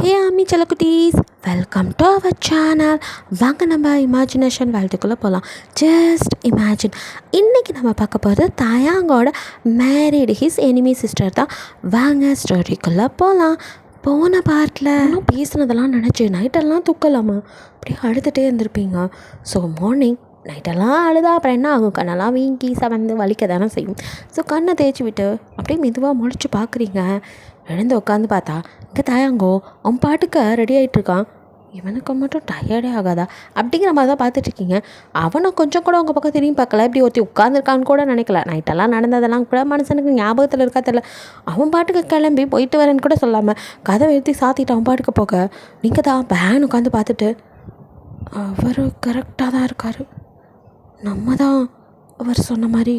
ஹே ஆமி செல்லக்குட்டீஸ், welcome to our channel. வாங்க நம்ம இமேஜினேஷன் வேர்ல்டுக்குள்ளே போகலாம். Just imagine. இன்றைக்கி நம்ம பார்க்க போகிறது தாயாங்கோட மேரிட் ஹிஸ் எனிமி சிஸ்டர் தான். வாங்க ஸ்டோரிக்குள்ளே போகலாம். போன பார்ட்டில் இன்னும் பேசுனதெல்லாம் நினச்சி நைட்டெல்லாம் தூக்கலாமா அப்படியே அழுதுகிட்டே இருந்திருப்பீங்க. ஸோ மார்னிங் நைட்டெல்லாம் அழுதா அப்புறம் என்ன ஆகும், கண்ணெல்லாம் வீங்கி சவந்து வலிக்க தானே செய்யும். ஸோ கண்ணை தேய்ச்சி விட்டு அப்படியே மெதுவாக முழிச்சு பார்க்குறீங்க. எழுந்து உட்காந்து பார்த்தா இங்கே தாயாங்கோ அவன் பாட்டுக்க ரெடி ஆகிட்டுருக்கான். இவனுக்கு மட்டும் டயர்டே ஆகாதா அப்படிங்கிற மாதிரி தான் பார்த்துட்ருக்கீங்க. அவனை கொஞ்சம் கூட உங்கள் பக்கம் திரும்பி பார்க்கல, இப்படி ஒருத்தி உட்காந்துருக்கான்னு கூட நினைக்கல. நைட்டெல்லாம் நடந்ததெல்லாம் கூட மனுஷனுக்கு ஞாபகத்தில் இருக்கா தெரியல. அவன் பாட்டுக்கு கிளம்பி போயிட்டு வரேன்னு கூட சொல்லாமல் கதவை எழுத்தி சாத்திட்டு அவன் பாட்டுக்கு போக நீங்கள் தான் பேன் உட்காந்து பார்த்துட்டு அவர் கரெக்டாக தான் இருக்கார், நம்ம தான் அவர் சொன்ன மாதிரி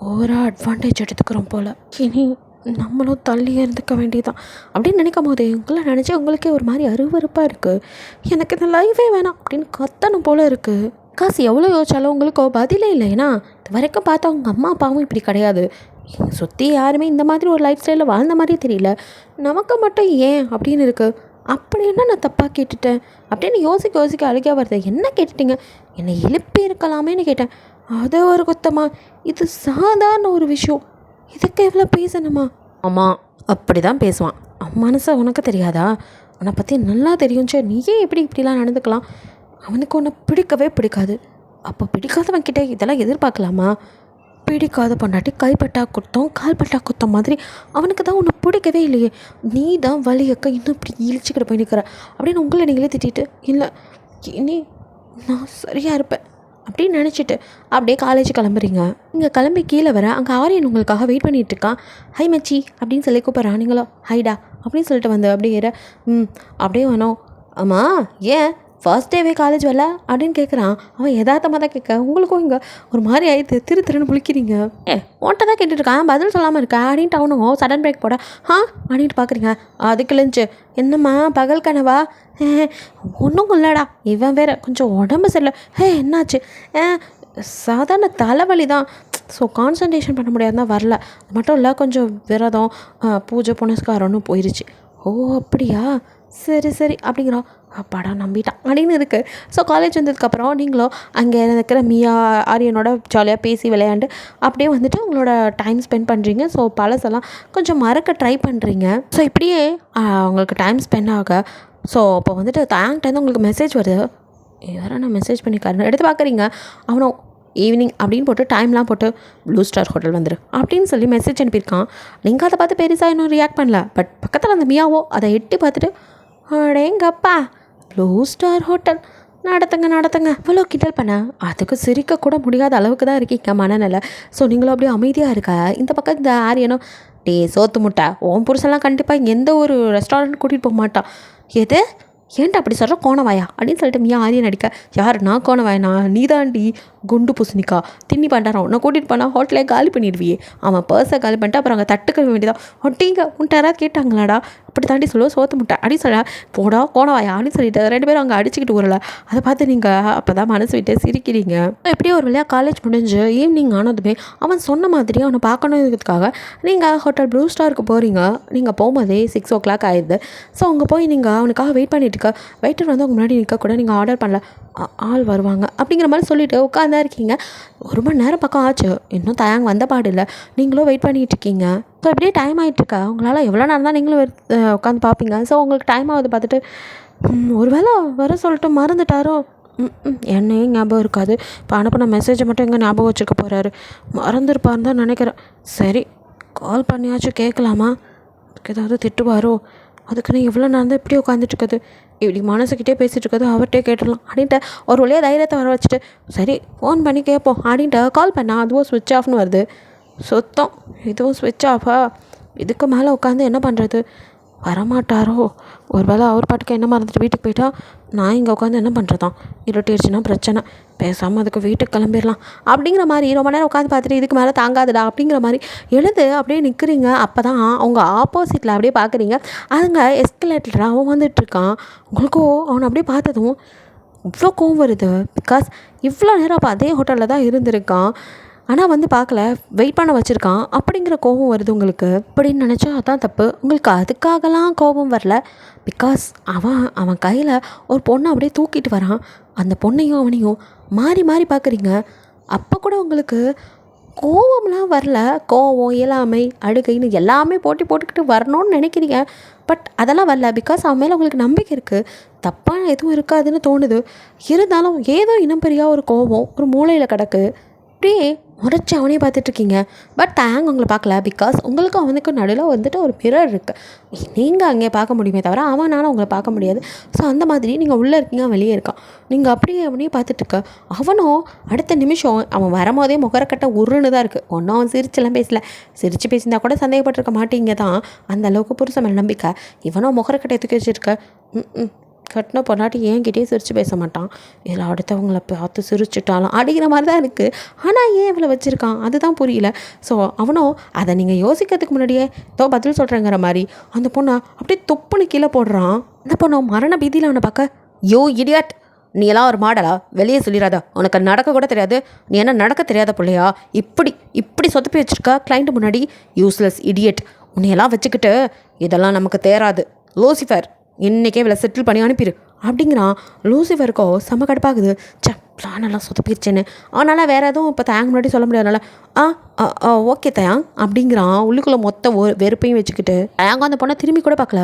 ஓவராக அட்வான்டேஜ் எடுத்துக்கிறோம் போல், இனி நம்மளும் தள்ளியே இருந்துக்க வேண்டியதான் அப்படின்னு நினைக்கும் போதே உங்களை நினச்சி உங்களுக்கே ஒரு மாதிரி அருவருப்பாக இருக்குது. எனக்கு இந்த லைஃபே வேணாம் அப்படின்னு கத்தணும் போல் இருக்குது. காசு எவ்வளோ யோசிச்சாலும் உங்களுக்கு பதிலே இல்லை. ஏன்னா இது வரைக்கும் பார்த்தா உங்கள் அம்மா அப்பாவும் இப்படி கிடையாது, சுற்றி யாருமே இந்த மாதிரி ஒரு லைஃப் ஸ்டைலில் வாழ்ந்த மாதிரி தெரியல, நமக்கு மட்டும் ஏன் அப்படின்னு இருக்குது. அப்படி என்ன நான் தப்பாக கேட்டுட்டேன் அப்படின்னு யோசிக்க அழுகா வருது. என்ன கேட்டுட்டீங்க, என்னை எழுப்பி இருக்கலாமேன்னு கேட்டேன். அது ஒரு குத்தமா, இது சாதாரண ஒரு விஷயம், இதுக்கு எவ்வளோ பேசணுமா? ஆமாம் அப்படி தான் பேசுவான். மனசை உனக்கு தெரியாதா, உன்னை பற்றி நல்லா தெரியும். சரி நீயே இப்படிலாம் நடந்துக்கலாம். அவனுக்கு உன்னை பிடிக்கவே பிடிக்காது. அப்போ பிடிக்காதவன் கிட்டே இதெல்லாம் எதிர்பார்க்கலாமா? பிடிக்காத பொண்டாட்டி கைப்பட்டா குத்தம் கால்பட்டா குத்தம் மாதிரி அவனுக்கு தான் ஒன்று பிடிக்கவே இல்லையே, நீ தான் வலியக்க இன்னும் இப்படி இழிச்சிக்கிட்டு போய் நிற்கிற அப்படின்னு உங்களை நீங்களே திட்டிட்டு, இல்லை இனி நான் சரியாக இருப்பேன் அப்படின்னு நினச்சிட்டு அப்படியே காலேஜ் கிளம்புறீங்க. இங்கே கிளம்பி கீழே வர அங்கே ஆரியன் உங்களுக்காக வெயிட் பண்ணிகிட்டு இருக்கான். ஹை மச்சி அப்படின்னு சொல்லி கூப்பிட்றான். நீங்களோ ஹைடா அப்படின்னு சொல்லிட்டு வந்து அப்படியே ஏற அப்படியே வேணும். ஆமாம் ஏன் ஃபர்ஸ்ட் டேவே காலேஜ் வரல அப்படின்னு கேட்குறான். அவன் யதார்த்தமாக தான் கேட்க உங்களுக்கும் இங்கே ஒரு மாதிரி ஆயிடுத்து, திருன்னு முழிக்கிறீங்க. உன்ட்ட தான் கேட்டுட்ருக்கான், பதில் சொல்லாமல் இருக்கா அப்படின்ட்டு அவனும் சடன் பிரேக் போட அப்படின்ட்டு பார்க்குறீங்க. அதுக்கு லஞ்சு என்னம்மா பகல் கனவா? ஒன்றும் இல்லைடா, இவன் வேறு கொஞ்சம் உடம்பு சரியில்லை. என்னாச்சு? சாதாரண தலைவலி தான், ஸோ கான்சன்ட்ரேஷன் பண்ண முடியாதுதான் வரல. அது மட்டும் இல்லை கொஞ்சம் விரதம் பூஜை புனஸ்காரம்னு போயிடுச்சு. ஓ அப்படியா, சரி அப்படிங்கிறோம். அப்பாடா நம்பிட்டான் அப்படின்னு இருக்குது. ஸோ காலேஜ் வந்ததுக்கப்புறம் நீங்களும் அங்கே இருக்கிற மியா ஆரியனோட ஜாலியாக பேசி விளையாண்டு அப்படியே வந்துட்டு உங்களோட டைம் ஸ்பெண்ட் பண்ணுறீங்க. ஸோ பழசெல்லாம் கொஞ்சம் மறக்க ட்ரை பண்ணுறீங்க. ஸோ இப்படியே உங்களுக்கு டைம் ஸ்பெண்ட் ஆக ஸோ இப்போ வந்துட்டு தேங்க்டேருந்து உங்களுக்கு மெசேஜ் வருது. யாரா நான் மெசேஜ் பண்ணிக்காருன்னு எடுத்து பார்க்குறீங்க. அவனும் ஈவினிங் அப்படின்னு போட்டு டைம்லாம் போட்டு ப்ளூ ஸ்டார் ஹோட்டல் வந்துரு அப்படின்னு சொல்லி மெசேஜ் அனுப்பியிருக்கான். நீங்கள் அதை பார்த்து பெருசாக இன்னும் ரியாக்ட் பண்ணல. பட் பக்கத்தில் அந்த மியாவோ அதை எட்டி பார்த்துட்டு அடேங்கப்பா ப்ளூ ஸ்டார் ஹோட்டல் நடத்துங்க இவ்வளோ கிண்டல் பண்ண அதுக்கு சிரிக்க கூட முடியாத அளவுக்கு தான் இருக்கீங்க மனநிலை. ஸோ நீங்களும் அப்படியே அமைதியாக இருக்க. இந்த பக்கம் இந்த ஆரியனும் சோத்து முட்டை ஓம் புருஷன்லாம் கண்டிப்பாக எந்த ஒரு ரெஸ்டாரண்ட் கூட்டிகிட்டு போக மாட்டான். எது ஏன்டா அப்படி சொல்கிற கோணவாயா அப்படின்னு சொல்லிட்டு மியா ஆரியன் அடிக்க, யார் நான் கோணவாயனா? நீ தாண்டி குண்டு பூசணிக்கா தின்னி பண்ணுறான், நான் கூட்டிகிட்டு போனால் ஹோட்டலே காலி பண்ணிடுவியே. அவன் பர்ஸை காலி பண்ணிட்டு அப்புறம் அங்கே தட்டுக்க வேண்டியதான். ஒட்டிங்க உன்ட்ட யாராவது கேட்டாங்களாடா அப்படி தாண்டி சொல்லுவோம் சோத்து முட்டை அப்படின்னு சொல்ல, போடா கோணவாயா அப்படின்னு சொல்லிட்டு 2 பேரும் அங்கே அடிச்சுக்கிட்டு வரல. அதை பார்த்து நீங்கள் அப்போ தான் மனசு விட்டு சிரிக்கிறீங்க. எப்படியோ ஒரு வழியாக காலேஜ் முடிஞ்சு ஈவினிங் ஆனதுமே அவன் சொன்ன மாதிரி அவனை பார்க்கணுங்கிறதுக்காக நீங்கள் ஹோட்டல் ப்ளூ ஸ்டாருக்கு போகிறீங்க. நீங்கள் போகும்போதே 6 o'clock ஆயிடுது. ஸோ அங்கே போய் நீங்கள் அவனுக்காக வெயிட் பண்ணிட்டு இருக்க. வெயிட்டர் வந்து உங்க முன்னாடி நிற்க கூட நீங்கள் ஆர்டர் பண்ணல, ஆள் வருவாங்க அப்படிங்கிற மாதிரி சொல்லிவிட்டு உட்காந்தா இருக்கீங்க. 1 மணி நேரம் பக்கம் ஆச்சு, இன்னும் தயாங்க வந்த பாடு இல்லை. நீங்களும் வெயிட் பண்ணிகிட்டு இருக்கீங்க. ஸோ இப்படியே டைம் ஆகிட்டுருக்கா. உங்களால் எவ்வளோ நேரம் தான் நீங்களும் உட்காந்து பார்ப்பீங்க. ஸோ உங்களுக்கு டைம் ஆகுது பார்த்துட்டு ஒரு வேளை வர சொல்லிட்டு மறந்துட்டாரோ என்னையும் ஞாபகம் இருக்காது. இப்போ அனுப்பின மெசேஜை மட்டும் எங்கே ஞாபகம் வச்சுக்க போகிறாரு, மறந்துருப்பாருன்னு தான் நினைக்கிறேன். சரி கால் பண்ணியாச்சும் கேட்கலாமா, அதுக்கு ஏதாவது திட்டுவாரோ, அதுக்குன்னு எவ்வளோ நேரம் தான் இப்படியே உட்காந்துட்ருக்குது, இப்படி மனசுக்கிட்டே பேசிகிட்டு இருக்கிறது அவர்கிட்டே கேட்டுடலாம் அப்படின்ட்டு ஒரு வழியாக தைரியத்தை வர வச்சுட்டு சரி ஃபோன் பண்ணி கேட்போம் அப்படின்ட்டு கால் பண்ணால் அதுவும் ஸ்விட்ச் ஆஃப்னு வருது. சுத்தம் இதுவும் ஸ்விட்ச் ஆஃபா, இதுக்கு மேலே உட்காந்து என்ன பண்ணுறது? வரமாட்டாரோ, ஒரு வேளை அவர் பாட்டுக்கு என்ன மறந்துட்டு வீட்டுக்கு போயிட்டா நான் இங்கே உட்காந்து என்ன பண்ணுறதான், இருட்டிடுச்சுன்னா பிரச்சனை, பேசாமல் அதுக்கு வீட்டுக்கு கிளம்பிடலாம் அப்படிங்கிற மாதிரி ரொம்ப நேரம் உட்காந்து பார்த்துட்டு இதுக்கு மேலே தாங்காதுடா அப்படிங்கிற மாதிரி எழுது அப்படியே நிற்கிறீங்க. அப்போ தான் அவங்க ஆப்போசிட்டில் அப்படியே பார்க்குறீங்க. அதுங்க எஸ்கலேட்டரில் அவன் வந்துட்டுருக்கான். உங்களுக்கும் அவனை அப்படியே பார்த்ததும் இவ்வளோ கோவம் வருது. பிகாஸ் இவ்வளோ நேரம் அப்போ அதே ஹோட்டலில் தான் இருந்திருக்கான். ஆனால் வந்து பார்க்கல, வெயிட் பண்ண வச்சுருக்கான் அப்படிங்கிற கோபம் வருது உங்களுக்கு. அப்படின்னு நினச்சா அதான் தப்பு. உங்களுக்கு அதுக்காகலாம் கோபம் வரல. பிகாஸ் அவன் கையில் ஒரு பொண்ணை அப்படியே தூக்கிட்டு வரான். அந்த பொண்ணையும் அவனையும் மாறி மாறி பார்க்குறீங்க. அப்போ கூட உங்களுக்கு கோவம்லாம் வரல. கோவம், இயலாமை, அழுகைன்னு எல்லாமே போட்டுக்கிட்டு வரணும்னு நினைக்கிறீங்க. பட் அதெல்லாம் வரல. பிகாஸ் அவன் மேலே உங்களுக்கு நம்பிக்கை இருக்குது. தப்பாக எதுவும் இருக்காதுன்னு தோணுது. இருந்தாலும் ஏதோ இனம் பெரியா ஒரு கோவம் ஒரு மூளையில் கிடக்கு. அப்படியே முறைச்சி அவனே பார்த்துட்ருக்கீங்க. பட் தேங்க உங்களை பார்க்கல. பிகாஸ் உங்களுக்கும் அவனுக்கு நடுவில் வந்துட்டு ஒரு மிரர் இருக்குது. நீங்கள் அங்கே பார்க்க முடியுமே தவிர அவனால் உங்களை பார்க்க முடியாது. ஸோ அந்த மாதிரி நீங்கள் உள்ளே இருக்கீங்க, வெளியே இருக்கான். நீங்கள் அப்படியே அவனையே பார்த்துட்ருக்க. அவனும் அடுத்த நிமிஷம் அவன் வரும்போதே முகரக்கட்டை உருன்னு தான் இருக்குது. ஒன்றும் அவன் சிரிச்செல்லாம் பேசல. சிரித்து பேசியிருந்தா கூட சந்தேகப்பட்டிருக்க மாட்டீங்க தான். அந்த அளவுக்கு புருஷ மேலே நம்பிக்கை. இவனும் முகரக்கட்டை தூக்கி வச்சுருக்க. கட்டின பொண்டாட்டி ஏன்கிட்டே சிரித்து பேச மாட்டான். இதில் அடுத்தவங்கள பார்த்து சிரிச்சுட்டாலும் அப்படிங்கிற மாதிரி தான் இருக்குது. ஆனால் ஏன் இவ்வளோ வச்சுருக்கான் அதுதான் புரியல. ஸோ அவனும் அதை நீங்கள் யோசிக்கிறதுக்கு முன்னாடியே பதில் சொல்கிறேங்கிற மாதிரி அந்த பொண்ணை அப்படியே தொப்புன்னு கீழே போடுறான். அந்த பொண்ணை மரண பீதியில் அவனை பார்க்க, யோ இடியாட், நீ எல்லாம் ஒரு மாடலா? வெளியே சொல்லிடாதா? உனக்கு நடக்க கூட தெரியாது. நீ என்ன நடக்க தெரியாத பிள்ளையா? இப்படி சொதப்பி வச்சுருக்கா கிளைண்ட் முன்னாடி. Useless idiot. உன்னையெல்லாம் வச்சுக்கிட்டு இதெல்லாம் நமக்கு தேராது. லூசிஃபர், இன்றைக்கே இவளை செட்டில் பண்ணி அனுப்பிடு அப்படிங்கிறான். லூசிஃபருக்கோ செம்ம கடுப்பாகுது. பிளானெல்லாம் சொதப்பிடுச்சேன்னு. அதனால் வேறு எதுவும் இப்போ தேங்க முன்னாடி சொல்ல முடியாதுனால ஓகே தயாங் அப்படிங்கிறான். உள்ளுக்குள்ளே மொத்த வெறுப்பையும் வச்சுக்கிட்டு தயாங்க அந்த பொண்ணை திரும்பி கூட பார்க்கல.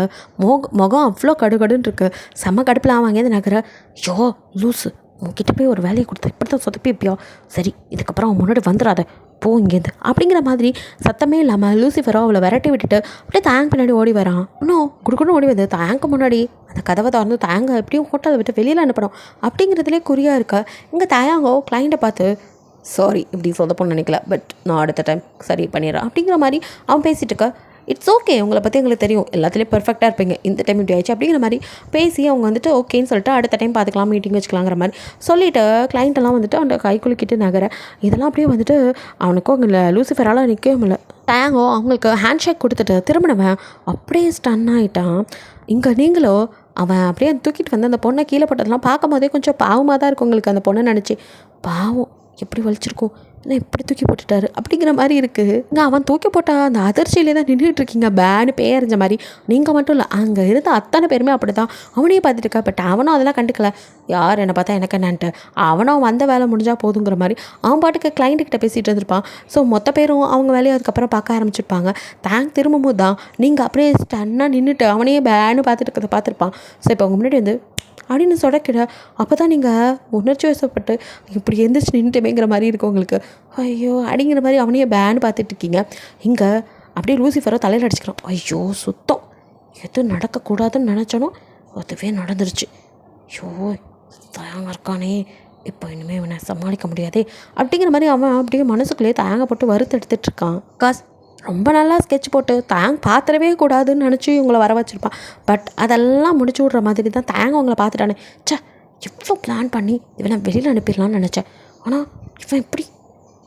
முகம் அவ்வளோ கடுகடுன்னு இருக்கு. செம்ம கடுப்பில் வாங்கேருந்து நகர. யோ லூஸு, உங்ககிட்ட போய் ஒரு வேலையை கொடுத்தா இப்படி தான் சொதப்பிப்பியா? சரி, இதுக்கப்புறம் அவன் முன்னாடி வந்துடாத, போ இங்கேருந்து அப்படிங்கிற மாதிரி சத்தமே இல்லாமல் லூசிஃபரோ அவளை விரட்டி விட்டுட்டு அப்படியே தேங்க் பின்னாடி ஓடி வரான். இன்னும் குடுக்குன்னு ஓடி வந்து தேங்க்கு முன்னாடி அந்த கதவை திறந்து தேங்க எப்படியும் ஹோட்டலை விட்டு வெளியில் அனுப்பணும் அப்படிங்கிறதுலே குறியாக இருக்கா. இங்கே தேங்கோ கிளைண்ட்டை பார்த்து, சாரி இப்படி சொதப்போன்னு நினைக்கல, பட் நான் அடுத்த டைம் சரி பண்ணிடுறேன் அப்படிங்கிற மாதிரி அவன் பேசிகிட்டு இருக்க. இட்ஸ் ஓகே, உங்களை பற்றி எங்களுக்கு தெரியும், எல்லாத்துலேயும் பெர்ஃபெக்டாக இருப்பீங்க, இந்த டைம் இப்படி ஆயிடுச்சு அப்படிங்கிற மாதிரி பேசி அவங்க வந்துட்டு ஓகேன்னு சொல்லிட்டு அடுத்த டைம் பார்த்துக்கலாம், மீட்டிங் வச்சுக்கலாங்கிற மாதிரி சொல்லிவிட்டு கிளைண்ட்டெல்லாம் வந்துட்டு அந்த கை குலுக்கிட்டு நகர. இதெல்லாம் அப்படியே வந்துட்டு அவனுக்கும் அங்கே லூசிஃபரால் நிற்கவே முடியல. டேங்கோ அவங்களுக்கு ஹேண்ட் ஷேக் கொடுத்துட்டு திரும்பினவன் அப்படியே ஸ்டன் ஆகிட்டான். இங்கே நீங்களோ அவன் அப்படியே தூக்கிட்டு வந்து அந்த பொண்ணை கீழே போட்டதெல்லாம் பார்க்கும் போதே கொஞ்சம் பாவமாக தான் இருக்கும் உங்களுக்கு. அந்த பொண்ணை நினச்சி பாவம் எப்படி வலிச்சிருக்கும், என்ன எப்படி தூக்கி போட்டுட்டாரு அப்படிங்கிற மாதிரி இருக்குது. இங்கே அவன் தூக்கி போட்டா அந்த அதிர்ச்சியிலே தான் நின்றுட்டு இருக்கீங்க, பேனு பேரஞ்ச மாதிரி. நீங்கள் மட்டும் இல்லை, அங்கே இருந்த அத்தனை பேருமே அப்படி தான் அவனையே பார்த்துட்டு இருக்கா. பட் அவனும் அதெல்லாம் கண்டுக்கல. யார் என்னை பார்த்தா எனக்கு என்னன்ட்டு அவனும் வந்த வேலை முடிஞ்சால் போதுங்கிற மாதிரி அவன் பாட்டுக்கு கிளைண்ட்டுக்கிட்ட பேசிகிட்டு இருந்திருப்பான். ஸோ மொத்த பேரும் அவங்க வேலையை அதுக்கப்புறம் பார்க்க ஆரம்பிச்சிருப்பாங்க. தேங்க் திரும்பவும் தான் நீங்கள் அப்படியே ஸ்டன்னாக நின்றுட்டு அவனையே பேனு பார்த்துட்டு இருக்கிறத பார்த்துருப்பான். ஸோ இப்போ அவங்க முன்னாடி வந்து அப்படின்னு சொடக்கிட. அப்போ தான் நீங்கள் உணர்ச்சி வசப்பட்டு இப்படி எந்திரிச்சு நின்றுட்டேங்கிற மாதிரி இருக்கும் உங்களுக்கு. ஐயோ அப்படிங்கிற மாதிரி அவனையே பேன்னு பார்த்துட்டு இருக்கீங்க. இங்கே அப்படியே லூசிஃபரை தலையில் அடிச்சுக்கிறான். ஐயோ சுத்தம், எது நடக்கக்கூடாதுன்னு நினச்சானோ அதுவே நடந்துருச்சு. ஐயோ தயாங்க இருக்கானே, இப்போ இனிமேல் இவனை சமாளிக்க முடியாதே அப்படிங்கிற மாதிரி அவன் அப்படியே மனசுக்குள்ளேயே தயாங்கப்பட்டு வறுத்து எடுத்துகிட்ருக்கான். ரொம்ப நல்லா ஸ்கெட்ச் போட்டு தேங்க் பார்த்துடவே கூடாதுன்னு நினச்சி உங்களை வர வச்சுருப்பான். பட் அதெல்லாம் முடிச்சு விட்ற மாதிரி தான் தேங்க உங்களை பார்த்துட்டானே. எவ்வளோ பிளான் பண்ணி இவனை வெளியில் அனுப்பிடலான்னு நினச்சேன். ஆனால் இவன் இப்படி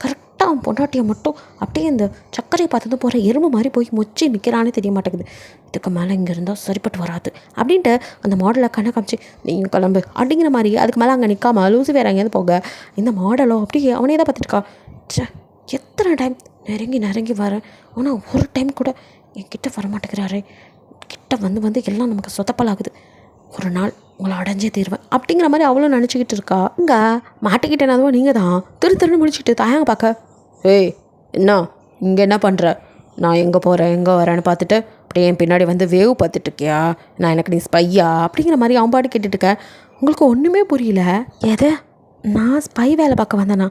கரெக்டாக அவன் பொண்டாட்டியை மட்டும் அப்படியே இந்த சர்க்கரையை பார்த்தது போகிற எறும்பு மாதிரி போய் மொச்சி நிற்கிறானே தெரிய மாட்டேங்குது. இதுக்கு மேலே இங்கே இருந்தால் சரிப்பட்டு வராது அப்படின்ட்டு அந்த மாடலை கண்ணை காமிச்சு நீங்கள் கிளம்பு அப்படிங்கிற மாதிரி அதுக்கு மேலே அங்கே நிற்காம லூசி வேறு அங்கேருந்து போக இந்த மாடலோ அப்படியே அவனே தான் பார்த்துட்டுருக்கா. எத்தனை டைம் நெருங்கி வரேன், ஆனால் ஒரு டைம் கூட என்கிட்ட வரமாட்டேங்கிறாரே. கிட்ட வந்து எல்லாம் நமக்கு சொதப்பலாகுது. ஒரு நாள் உங்களை அடைஞ்சே தீர்வேன் அப்படிங்கிற மாதிரி அவளும் நினச்சிக்கிட்டு இருக்கா. இங்கே மாட்டிக்கிட்டேனாதுவோ நீங்கள் தான் திருன்னு முடிச்சுட்டு தாயாங்க பார்க்க, ஏய் என்ன இங்கே என்ன பண்ணுற? நான் எங்கே போகிறேன் எங்கே வரேன்னு பார்த்துட்டு அப்படியே என் பின்னாடி வந்து வேவ் பார்த்துட்ருக்கியா? நான் எனக்கு நீ ஸ்பையா அப்படிங்கிற மாதிரி அவன் பாட்டு கேட்டுட்ருக்க. உங்களுக்கு ஒன்றுமே புரியல. எது நான் ஸ்பை வேலை பார்க்க வந்தேனா?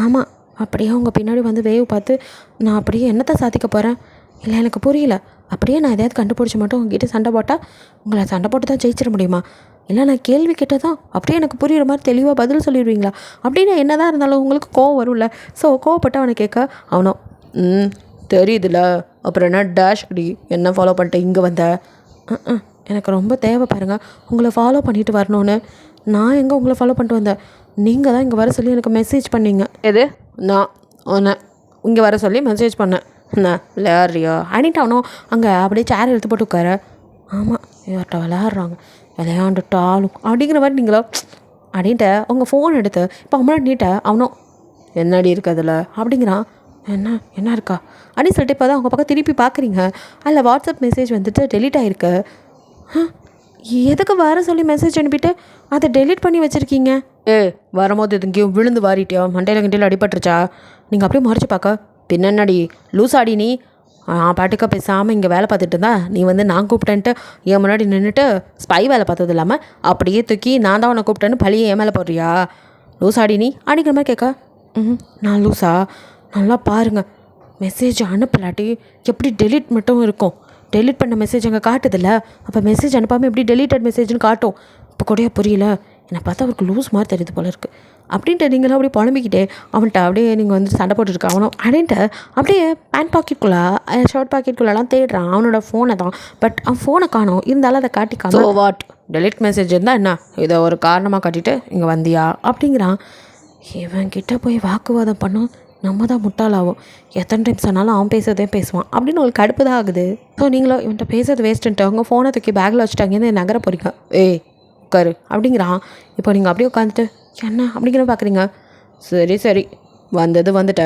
ஆமாம், அப்படியே உங்கள் பின்னாடி வந்து வேவ் பார்த்து நான் அப்படியே என்னத்தை சாதிக்க போகிறேன்? இல்லை எனக்கு புரியல. அப்படியே நான் எதையாவது கண்டுபிடிச்சி மட்டும் உங்ககிட்ட சண்டை போட்டால் உங்களை சண்டை போட்டு தான் ஜெயிச்சிட முடியுமா? இல்லை நான் கேள்வி கேட்டால் தான் அப்படியே எனக்கு புரிகிற மாதிரி தெளிவாக பதில் சொல்லிடுவீங்களா? அப்படின்னு என்ன தான் இருந்தாலும் உங்களுக்கு கோவம் வரும்ல. ஸோ கோவப்பட்டு அவனை கேட்க அவனோ தெரியுதுல்ல, அப்புறம் என்ன டேஷ் அடி என்ன ஃபாலோ பண்ணிட்டு இங்கே வந்த? எனக்கு ரொம்ப தேவை பாருங்கள் உங்களை ஃபாலோ பண்ணிட்டு வரணும்னு. நான் எங்கே உங்களை ஃபாலோ பண்ணிட்டு வந்தேன்? நீங்கள் தான் இங்கே வர சொல்லி எனக்கு மெசேஜ் பண்ணீங்க. எது நான் உன்னை இங்கே வர சொல்லி மெசேஜ் பண்ணேன். என்ன விளையாடுறியா அப்படின்ட்டு அவனும் அங்கே அப்படியே சேர் எடுத்து போட்டு உட்கார. ஆமாம் இவர்கிட்ட விளையாடுறாங்க, விளையாண்டுட்டாலும் அப்படிங்கிற மாதிரி நீங்களோ அப்படின்ட்டு அவங்க ஃபோன் எடுத்து இப்போ அவங்கள நீட்ட அவனும் என்னடி இருக்கு அதில் அப்படிங்கிறான். என்ன இருக்கா அப்படின்னு சொல்லிட்டு இப்போ தான் அவங்க பக்கம் திருப்பி பார்க்குறீங்க. அதில் வாட்ஸ்அப் மெசேஜ் வந்துட்டு டெலீட் ஆகிருக்கு. எதுக்கு வர சொல்லி மெசேஜ் அனுப்பிட்டு அதை டெலீட் பண்ணி வச்சுருக்கீங்க? வரும்போது எங்கேயும் விழுந்து வாரிட்டியா, மண்டையில் கிண்டையில் அடிபட்டுருச்சா? நீங்கள் அப்படியே மறைச்சு பார்க்க பின்னடி லூசாடி நீ. பாட்டுக்க பேசாமல் இங்கே வேலை பார்த்துட்டு இருந்தா நீ வந்து நான் கூப்பிட்டேன்ட்டு என் முன்னாடி நின்றுட்டு ஸ்பை வேலை பார்த்தது இல்லாமல் அப்படியே தூக்கி நான் தான் உன்னை கூப்பிட்டேன்னு பழியை என் மேலே போடுறியா? லூசாடி நீ அப்படிங்கிற மாதிரி கேட்க. நான் லூஸா? நல்லா பாருங்கள், மெசேஜ் அனுப்பலாட்டி எப்படி டெலீட் மட்டும் இருக்கும். டெலீட் பண்ண மெசேஜ் அங்கே காட்டுதில்ல, அப்போ மெசேஜ் அனுப்பாமல் எப்படி டெலீட்டட் மெசேஜ்னு காட்டும்? இப்போ கூட புரியல. என்னை பார்த்தா அவருக்கு லூஸ் மாதிரி தெரியுது போல இருக்குது அப்படின்ட்டு நீங்களும் அப்படியே புலம்பிக்கிட்டே அவன்கிட்ட அப்படியே நீங்கள் வந்து சண்டை போட்டுருக்க அவனும் அப்படின்ட்டு அப்படியே பேண்ட் பாக்கெட்டுக்குள்ளே ஷர்ட் பாக்கெட்டுக்குள்ளெல்லாம் தேடுறான் அவனோட ஃபோனை தான். பட் அவன் ஃபோனை காணும், இருந்தாலும் அதை காட்டிக்காம வாட் டெலிட் மெசேஜ் இருந்தால் என்ன, இதை ஒரு காரணமாக காட்டிட்டு இங்கே வந்தியா அப்படிங்கிறான். இவன்கிட்ட போய் வாக்குவாதம் பண்ணும் நம்ம தான் முட்டாளாகும். எத்தனை டைம்ஸ் ஆனாலும் அவன் பேசுறதே பேசுவான் அப்படின்னு உங்களுக்கு கடுப்பு தான் ஆகுது. ஸோ நீங்களும் இவன்கிட்ட பேசுறது வேஸ்ட்டுன்ட்டு அவங்க ஃபோனை தூக்கி பேக்கில் வச்சுட்டாங்கன்னு நகர போகிறீங்க. உட்காரு அப்படிங்கிறான். இப்போ நீங்கள் அப்படியே உட்காந்துட்டு என்ன அப்படிங்கிற பார்க்குறீங்க. சரி வந்தது வந்துட்ட,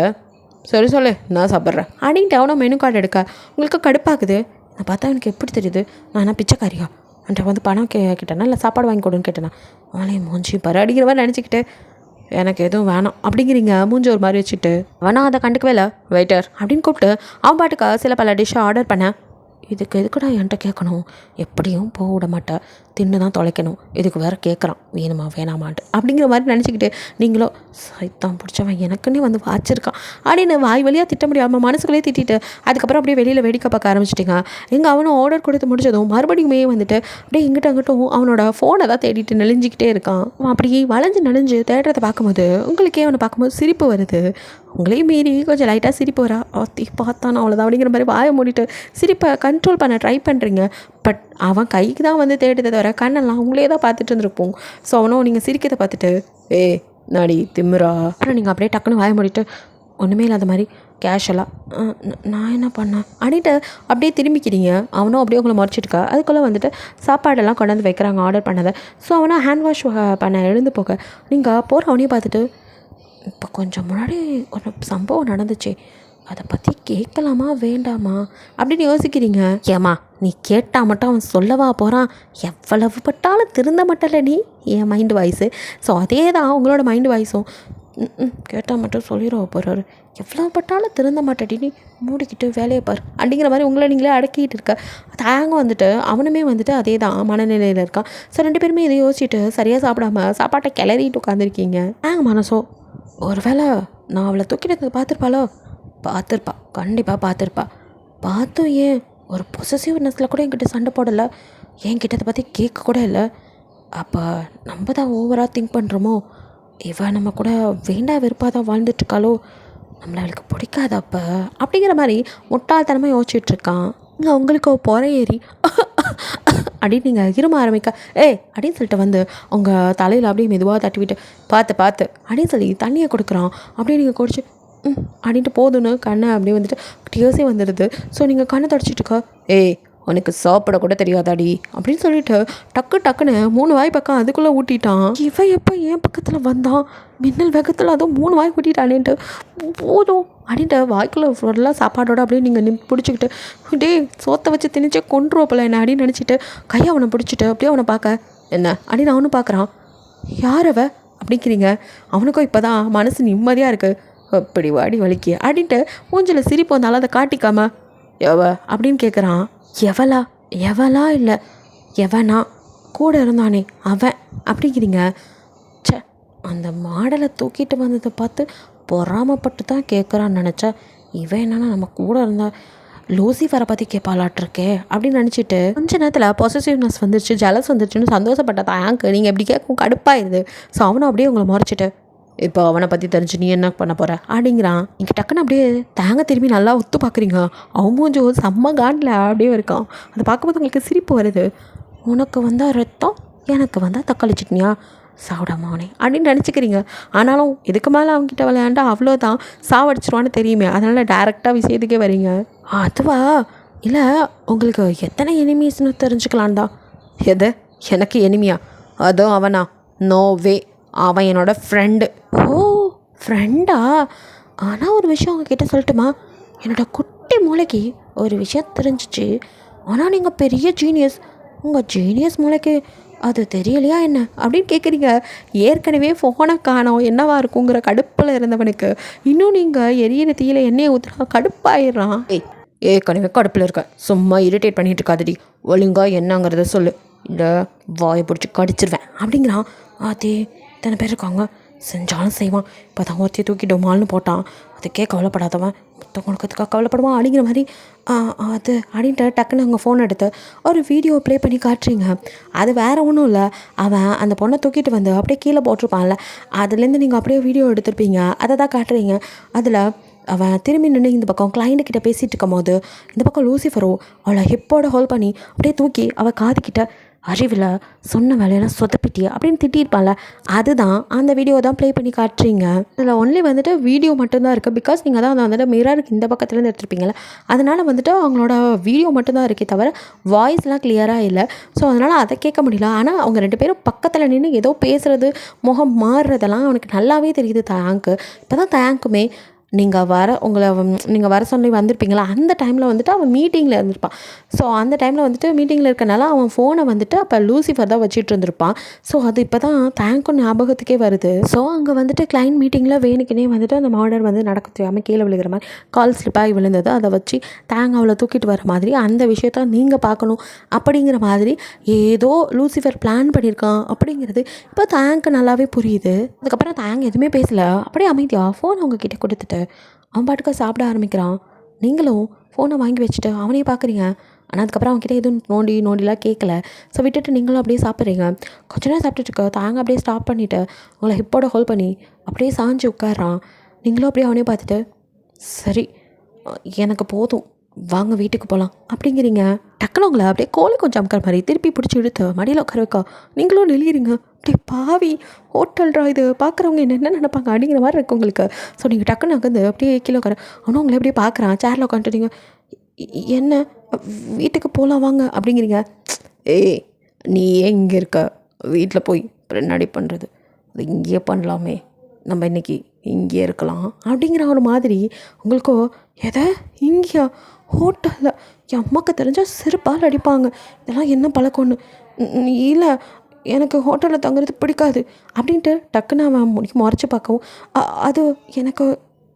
சரி சொல்லு நான் சாப்பிட்றேன் அப்படின்ட்டு அவனை மெனு கார்டு எடுக்க உங்களுக்கு கடுப்பாகுது. நான் பார்த்தா எனக்கு எப்படி தெரியுது நான் என்ன பிச்சைக்காரியா? என்கிட்ட வந்து பணம் கேட்டேனா இல்லை சாப்பாடு வாங்கி கொடுன்னு கேட்டேனா? அவனே மூஞ்சி பரு அடிக்கிற மாதிரி நினச்சிக்கிட்டு எனக்கு எதுவும் வேணாம் அப்படிங்கிறீங்க. மூஞ்சி ஒரு மாதிரி வச்சுட்டு வேணா அதை கண்டுக்கவே இல்லை வெயிட்டர் அப்படின்னு கூப்பிட்டு அவன் பாட்டுக்கா சில பல டிஷ்ஷை ஆர்டர் பண்ண. இதுக்கு எதுக்குடா என்கிட்ட கேட்கணும், எப்படியும் போக விட மாட்டேன், தின்னு தான் தொலைக்கணும், இதுக்கு வேறு கேட்குறான் வேணுமா வேணாமான்ட்டு அப்படிங்கிற மாதிரி நினச்சிக்கிட்டு நீங்களோ சைத்தான் பிடிச்சவன் எனக்குன்னே வந்து வாச்சிருக்கான் அப்படின்னு வாய் வழியாக திட்ட முடியாமல் மனசுக்குள்ளேயே திட்டிட்டு அதுக்கப்புறம் அப்படியே வெளியில் வேடிக்கை பார்க்க ஆரம்பிச்சிட்டிங்க. எங்கே அவனும் ஆர்டர் கொடுத்து முடிச்சதும் மறுபடியுமே வந்துட்டு அப்படியே இங்கிட்ட அங்கிட்டும் அவனோட ஃபோனை தான் தேடிட்டு நெளிஞ்சிக்கிட்டே இருக்கான். அவன் அப்படியே வளைஞ்சு நெளிஞ்சு தேடுறதை பார்க்கும்போது உங்களுக்கே அவனை பார்க்கும்போது சிரிப்பு வருது. உங்களையும் மீறி கொஞ்சம் லைட்டாக சிரிப்பு வரா. பார்த்தானா அவ்வளோதான் அப்படிங்கிற மாதிரி வாயை மூடிட்டு சிரிப்பை கண்ட்ரோல் பண்ண ட்ரை பண்ணுறீங்க. பட் அவன் கைக்கு தான் வந்து தேடுறதை தவிர கண்ணெல்லாம் உங்களே தான் பார்த்துட்டு இருந்திருப்போம். ஸோ அவனும் நீங்கள் சிரிக்கிறத பார்த்துட்டு நாடி திம்முறா அப்புறம் நீங்கள் அப்படியே டக்குன்னு வாயை மூடிட்டு ஒன்றுமே இல்லாத மாதிரி கேஷுவலாக நான் என்ன பண்ணேன் அப்படின்ட்டு அப்படியே திரும்பிக்கிறீங்க. அவனும் அப்படியே உங்களை மறைச்சிட்டுக்கா. அதுக்குள்ளே வந்துட்டு சாப்பாடெல்லாம் கொண்டாந்து வைக்கிறாங்க ஆர்டர் பண்ணதை. ஸோ அவனும் ஹேண்ட் வாஷ் பண்ண எழுந்து போக நீங்கள் போகிற அவனையும் பார்த்துட்டு இப்போ கொஞ்சம் முன்னாடி ஒரு சம்பவம் நடந்துச்சு, அதை பற்றி கேட்கலாமா வேண்டாமா அப்படின்னு யோசிக்கிறீங்க. ஏம்மா நீ கேட்டால் மட்டும் அவன் சொல்லவா போகிறான், எவ்வளவு பட்டாலும் திருந்த மாட்டல நீ என் மைண்டு வாய்ஸு. ஸோ அதே தான் உங்களோட மைண்டு வாய்ஸும். கேட்டால் மட்டும் சொல்லிடுவ போகிறாரு, எவ்வளோ பட்டாலும் திருந்த மாட்டேடி நீ மூடிக்கிட்டு வேலையை பார் அப்படிங்கிற மாதிரி உங்களை நீங்களே அடக்கிட்டு இருக்க. தாங்க வந்துட்டு அவனுமே வந்துட்டு அதே தான் மனநிலையில் இருக்கான். ஸோ ரெண்டு பேருமே இதை யோசிச்சுட்டு சரியாக சாப்பிடாம சாப்பாட்டை கிளறிட்டு உட்காந்துருக்கீங்க. தாங்க மனசோ ஒரு வேளை நான் அவளை தூக்கிட்டு பார்த்துருப்பாளோ? பார்த்துருப்பா, கண்டிப்பாக பார்த்துருப்பா. பார்த்தும் ஏன் ஒரு பொசசிவ்னஸில் கூட என்கிட்ட சண்டை போடலை, என்கிட்ட அதை பற்றி கேட்க கூட இல்லை. அப்போ நம்ம தான் ஓவராக திங்க் பண்ணுறோமோ, இவன் நம்ம கூட வேண்டா வெறுப்பாக தான் வாழ்ந்துட்டுருக்காளோ, நம்மளை அவளுக்கு பிடிக்காது அப்போ அப்படிங்கிற மாதிரி முட்டாள்தனமாக யோசிச்சுட்ருக்கான். இங்கே உங்களுக்கு பொற ஏறி அப்படின்னு நீங்கள் இரும ஆரம்பிக்க அப்படின்னு சொல்லிட்டு வந்து உங்கள் தலையில் அப்படியே மெதுவாக தட்டிவிட்டு பார்த்து அப்படின்னு சொல்லி தண்ணியை கொடுக்குறான். அப்படியே நீங்கள் குடிச்சு அப்படின்ட்டு போதுன்னு கண்ணை அப்படியே வந்துட்டு டியர்ஸே வந்துடுது. ஸோ நீங்கள் கண்ணை தொடச்சிட்டுக்கா உனக்கு சாப்பிட கூட தெரியாதாடி அப்படின்னு சொல்லிட்டு டக்குன்னு 3 வாய் பக்கம் அதுக்குள்ளே ஊட்டிட்டான். இவன் எப்போ என் பக்கத்தில் வந்தான், மின்னல் வேகத்தில் அதுவும் 3 வாய் ஊட்டிட்டானேன்ட்டு போதும் அப்படின்ட்டு வாய்க்குள்ளே ஃபுல்லாக சாப்பாடோட அப்படியே நீங்கள் பிடிச்சிக்கிட்டு சோத்தை வச்சு திணிச்சே கொண்டுருவோப்பில்ல என்ன அப்படின்னு நினச்சிட்டு கையை அவனை பிடிச்சிட்டு அப்படியே அவனை பார்க்க என்ன அப்படின்னு அவனும் பார்க்குறான். யார் அவ அப்படிங்கிறீங்க. அவனுக்கும் இப்போ தான் மனசு நிம்மதியாக இருக்குது. அப்படி வாடி வலிக்க அப்படின்ட்டு மூஞ்சில் சிரிப்பு வந்தாலும் அதை காட்டிக்காம எவ அப்படின்னு கேட்குறான். எவளா இல்லை எவனா கூட இருந்தானே அவன் அப்படிங்கிறீங்க. அந்த மாடலை தூக்கிட்டு வந்ததை பார்த்து பொறாமப்பட்டு தான் கேட்குறான்னு நினச்சா இவன் என்னன்னா நம்ம கூட இருந்தா லூசிஃபரை பற்றி கேட்பாளாட்டிருக்கே அப்படின்னு நினச்சிட்டு கொஞ்ச நேரத்தில் பொசசிவ்னஸ் வந்துருச்சு, ஜலஸ் வந்துருச்சுன்னு சந்தோஷப்பட்ட தாங்க நீங்கள் எப்படி கேட்கும் கடுப்பாயிருது. ஸோ அவனும் அப்படியே உங்களை மறைச்சிட்டு இப்போ அவனை பற்றி தெரிஞ்சு நீ என்ன பண்ண போகிற அப்படிங்கிறான். நீங்கள் டக்குன்னு அப்படியே தேங்க திரும்பி நல்லா ஒத்து பார்க்குறீங்க. அவன் மூஞ்சோ செம்ம காண்டில் அப்படியே இருக்கான். அதை பார்க்கும்போது உங்களுக்கு சிரிப்பு வருது. உனக்கு வந்தால் ரத்தம், எனக்கு வந்தால் தக்காளி சட்னியா சாப்பிடாமனே அப்படின்னு நினச்சிக்கிறீங்க. ஆனாலும் இதுக்கு மேலே அவங்ககிட்ட விளையாண்டா அவ்வளோதான் சாவடிச்சிருவான்னு தெரியுமே, அதனால் டேரெக்டாக விஷயத்துக்கே வரீங்க. அதுவா இல்லை உங்களுக்கு எத்தனை எனிமீஸ்னு தெரிஞ்சுக்கலான் தான். எது எனக்கு எனிமியா? அதுவும் அவனா? நோ வே, அவன் என்னோடய ஃப்ரெண்டு. ஓ ஃப்ரெண்டா? ஆனால் ஒரு விஷயம் உங்ககிட்ட சொல்லட்டுமா? என்னோடய குட்டி மூளைக்கு ஒரு விஷயம் தெரிஞ்சிச்சு. ஆனால் நீங்கள் பெரிய ஜீனியஸ். உங்கள் ஜீனியஸ் மூளைக்கு அது தெரியலையா என்ன அப்படின்னு கேட்குறீங்க. ஏற்கனவே ஃபோனை காணோம் என்னவா இருக்குங்கிற கடுப்பில் இருந்தவனுக்கு இன்னும் நீங்கள் எரியிற தீயில எண்ணெயை ஊற்றுனா கடுப்பாயிடுறான். ஏற்கனவே கடுப்பில் இருக்க, சும்மா இரிட்டேட் பண்ணிட்டு இருக்காதடி, ஒழுங்கா என்னங்கிறத சொல்லு, இல்லை வாயை பிடிச்சி கடிச்சிருவேன் அப்படிங்கிறான். அதே இத்தனை பேர் இருக்காங்க, செஞ்சாலும் செய்வான். இப்போ தான் ஒருத்தையை தூக்கிட்டோமால்னு போட்டான், அதுக்கே கவலைப்படாதவன் மற்றவங்களுக்குக்காக கவலைப்படுவான் அப்படிங்கிற மாதிரி அது அப்படின்ட்டு டக்குன்னு அவங்க ஃபோன் எடுத்து ஒரு வீடியோ ப்ளே பண்ணி காட்டுறீங்க. அது வேறு ஒன்றும் இல்லை, அவன் அந்த பொண்ணை தூக்கிட்டு வந்து அப்படியே கீழே போட்டிருப்பான்ல, அதுலேருந்து நீங்கள் அப்படியே வீடியோ எடுத்திருப்பீங்க, அதை தான் காட்டுறீங்க. அதில் அவன் திரும்பி நின்று இந்த பக்கம் கிளைண்ட்டுக்கிட்ட பேசிகிட்டு இருக்கும் போது இந்த பக்கம் லூசிஃபரோ அவளை ஹிப்போட ஹோல்ட் பண்ணி அப்படியே தூக்கி அவள் காதுக்கிட்ட அறிவில் சொன்ன வேலையெல்லாம் சொதப்பிட்டிய அப்படின்னு திட்டிருப்பான்ல, அதுதான் அந்த வீடியோ தான் ப்ளே பண்ணி காட்டுறீங்க. இதில் ஒன்லி வந்துட்டு வீடியோ மட்டும்தான் இருக்குது. பிகாஸ் நீங்கள் தான் வந்துட்டு மிரருக்கு இந்த பக்கத்துலேருந்து எடுத்துருப்பீங்களே, அதனால் வந்துட்டு அவங்களோட வீடியோ மட்டும்தான் இருக்கே தவிர வாய்ஸ்லாம் கிளியராக இல்லை. ஸோ அதனால் அதை கேட்க முடியல. ஆனால் அவங்க 2 பேரும் பக்கத்தில் நின்று ஏதோ பேசுகிறது, முகம் மாறுறதெல்லாம் அவனுக்கு நல்லாவே தெரியுது. தேங்க்கு இப்போ தான் தேங்க்குமே நீங்கள் வர சொல்லி வந்திருப்பீங்களா, அந்த டைமில் வந்துட்டு அவன் மீட்டிங்கில் இருந்திருப்பான். ஸோ அந்த டைமில் வந்துட்டு மீட்டிங்கில் இருக்கனால அவன் ஃபோனை வந்துட்டு அப்போ லூசிஃபர் தான் வச்சுட்டு இருந்திருப்பான். ஸோ அது இப்போ தான் தேங்க்கும் ஞாபகத்துக்கே வருது. ஸோ அங்கே வந்துட்டு கிளைண்ட் மீட்டிங்கில் வேணுக்குனே வந்துட்டு அந்த மர்டர் வந்து நடக்க தெரியாமல் கீழே விழுகிற மாதிரி கால் ஸ்லிப்பாகி விழுந்தது, அதை வச்சு தேங்க் அவளை தூக்கிட்டு வர மாதிரி அந்த விஷயத்த நீங்கள் பார்க்கணும் அப்படிங்கிற மாதிரி ஏதோ லூசிஃபர் பிளான் பண்ணியிருக்கான் அப்படிங்கிறது இப்போ தேங்க்கு நல்லாவே புரியுது. அதுக்கப்புறம் தேங்க் எதுவுமே பேசலை, அப்படியே அமைதியாக ஃபோன் அவங்கக்கிட்ட கொடுத்துட்டு அவன் பாட்டுக்க சாப்பிட ஆரம்பிக்கிறான். நீங்களும் ஃபோனை வாங்கி வச்சுட்டு அவனையே பார்க்குறீங்க. ஆனால் அதுக்கப்புறம் அவன்கிட்ட எதுவும் நோண்டிலாம் கேட்கல. ஸோ விட்டுட்டு நீங்களும் அப்படியே சாப்பிட்றீங்க. கொஞ்ச நேரம் சாப்பிட்டுட்டு தாங்க அப்படியே ஸ்டாப் பண்ணிவிட்டு உங்களை ஹிப்போட ஹோல்ட் பண்ணி அப்படியே சாஞ்சு உட்காடுறான். நீங்களும் அப்படியே அவனையே பார்த்துட்டு சரி எனக்கு போதும் வாங்க வீட்டுக்கு போகலாம் அப்படிங்கிறீங்க. டக்குனு உங்களை அப்படியே கோழி கொஞ்சம் அமுக்கிற மாதிரி திருப்பி பிடிச்சி இழுத்து மடியில் உட்கார வைக்கா. நீங்களும் நெளியிறீங்க. அப்படியே பாவி ஹோட்டல்ரா இது, பார்க்குறவங்க என்ன நினைப்பாங்க அப்படிங்கிற மாதிரி இருக்கு உங்களுக்கு. ஸோ நீங்கள் டக்குன்னு அங்கேருந்து அப்படியே கீழே உட்கார அவனும் உங்களை அப்படியே பார்க்குறான். சேரில் உட்காந்துட்டீங்க. என்ன வீட்டுக்கு போகலாம் வாங்க அப்படிங்கிறீங்க. ஏய் நீ ஏன் இங்கே இருக்க, வீட்டில் போய் பின்னாடி பண்ணுறது அது இங்கேயே பண்ணலாமே, நம்ம இன்றைக்கி இங்கேயே இருக்கலாம் அப்படிங்கிற ஒரு மாதிரி உங்களுக்கோ எதை இங்கேயா ஹோட்டலில் என் அம்மாவுக்கு தெரிஞ்சால் செருப்பால் அடிப்பாங்க, இதெல்லாம் என்ன பழக்கம்னு. இல்லை எனக்கு ஹோட்டலில் தங்குறது பிடிக்காது அப்படின்ட்டு டக்குன்னு அவன் முறைச்சி பார்க்கவும் அது எனக்கு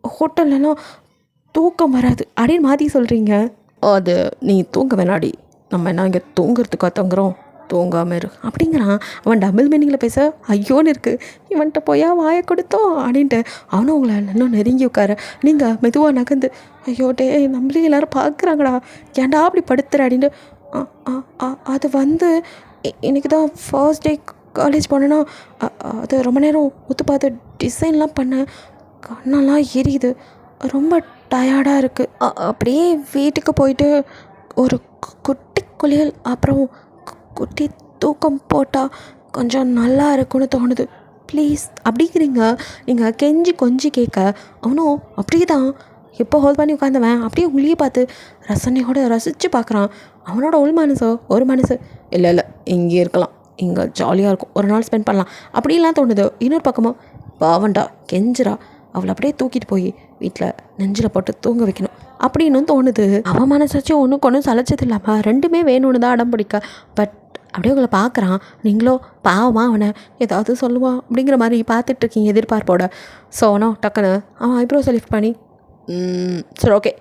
ஹோட்டல்லலாம் தூக்கம் வராது அப்படின்னு மாற்றி சொல்கிறீங்க. அது நீ தூங்க வேணாடி, நம்ம என்ன இங்கே தூங்குறதுக்காக தங்குறோம், தூங்காமல் இரு அப்படிங்கிறான். அவன் டபுள் மீனிங்கில் பேச ஐயோன்னு இருக்குது. இவன்கிட்ட போயா வாயை கொடுத்தோம் அப்படின்ட்டு அவனும் உங்களை இன்னும் நெருங்கி உட்கார. நீங்கள் மெதுவாக நகர்ந்து ஐயோ டே நம்மளே எல்லோரும் பார்க்குறாங்கடா ஏன்டா அப்படி படுத்துற அப்படின்ட்டு அது வந்து இன்றைக்கி தான் ஃபர்ஸ்ட் டே காலேஜ் போனேன்னா அது ரொம்ப நேரம் ஒத்து பார்த்து டிசைன்லாம் பண்ணேன், கண்ணெல்லாம் எரியுது, ரொம்ப டயர்டாக இருக்குது. அப்படியே வீட்டுக்கு போயிட்டு ஒரு குட்டி குளியல் அப்புறம் குட்டி தூக்கம் போட்டால் கொஞ்சம் நல்லா இருக்குன்னு தோணுது ப்ளீஸ் அப்படிங்கிறீங்க. நீங்கள் கொஞ்சி கேட்க அவனும் அப்படியே தான் எப்போ ஹோல்ட் பண்ணி உட்காந்தவன் அப்படியே உளியை பார்த்து ரசனையோடு ரசித்து பார்க்குறான். அவனோட ஒரு மனசு இல்லை இங்கே இருக்கலாம், இங்கே ஜாலியாக இருக்கும், ஒரு நாள் ஸ்பெண்ட் பண்ணலாம் அப்படின்லாம் தோணுது. இன்னொரு பக்கமாக பாவண்டா கெஞ்சிரா அவளை அப்படியே தூக்கிட்டு போய் வீட்டில் நெஞ்சில் போட்டு தூங்க வைக்கணும் அப்படின்னு தோணுது. அவன் மனசாச்சும் ஒன்றும் சலைச்சது இல்லாமல் ரெண்டுமே வேணும்னு தான் அடம் பிடிக்க. பட் அப்படியே உங்களை பார்க்குறான். நீங்களோ பாவமாக அவனை ஏதாவது சொல்லுவான் அப்படிங்கிற மாதிரி பார்த்துட்ருக்கீங்க எதிர்பார்ப்போட. ஸோ அவனும் டக்குன்னு அவன் ஐப்ரோஸ் லிஃப்ட் பண்ணி சரி ஓகே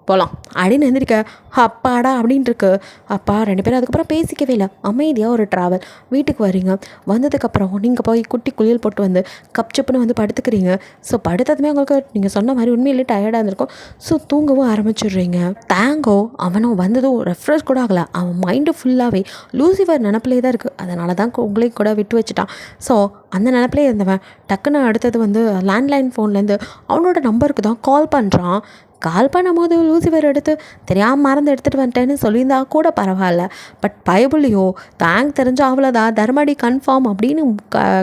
போகலாம் அப்படின்னு எந்திரிக்க அப்பாடா அப்படின்ட்டு இருக்கு. அப்பா 2 பேரும் அதுக்கப்புறம் பேசிக்கவே இல்லை, அமைதியாக ஒரு ட்ராவல். வீட்டுக்கு வரீங்க. வந்ததுக்கப்புறம் நீங்கள் போய் குட்டி குளியல் போட்டு வந்து கப்சப்புன்னு வந்து படுத்துக்கிறீங்க. ஸோ படுத்ததுமே உங்களுக்கு நீங்கள் சொன்ன மாதிரி உண்மையிலே டயர்டாக இருந்திருக்கும். ஸோ தூங்கவும் ஆரம்பிச்சிடுறீங்க. தேங்கோ அவனும் வந்ததும் ரெஃப்ரெஷ் கூட ஆகலை, அவன் மைண்டு ஃபுல்லாகவே லூசிஃபர் நினப்பிலே தான் இருக்குது. அதனால தான் உங்களையும் கூட விட்டு வச்சுட்டான். ஸோ அந்த நினப்பிலே இருந்தவன் டக்குன்னு அடுத்தது வந்து லேண்ட்லைன் ஃபோன்லேருந்து அவனோட நம்பருக்கு தான் கால் பண்ணுறான். கால் பண்ணும்போது லூசிஃபர் எடுத்து தெரியாமல் மறந்து எடுத்துகிட்டு வந்துட்டேன்னு சொல்லியிருந்தா கூட பரவாயில்ல. பட் பயபுள்ளியோ தேங்க் தெரிஞ்ச அவ்வளோதான் தர்மடி கன்ஃபார்ம் அப்படின்னு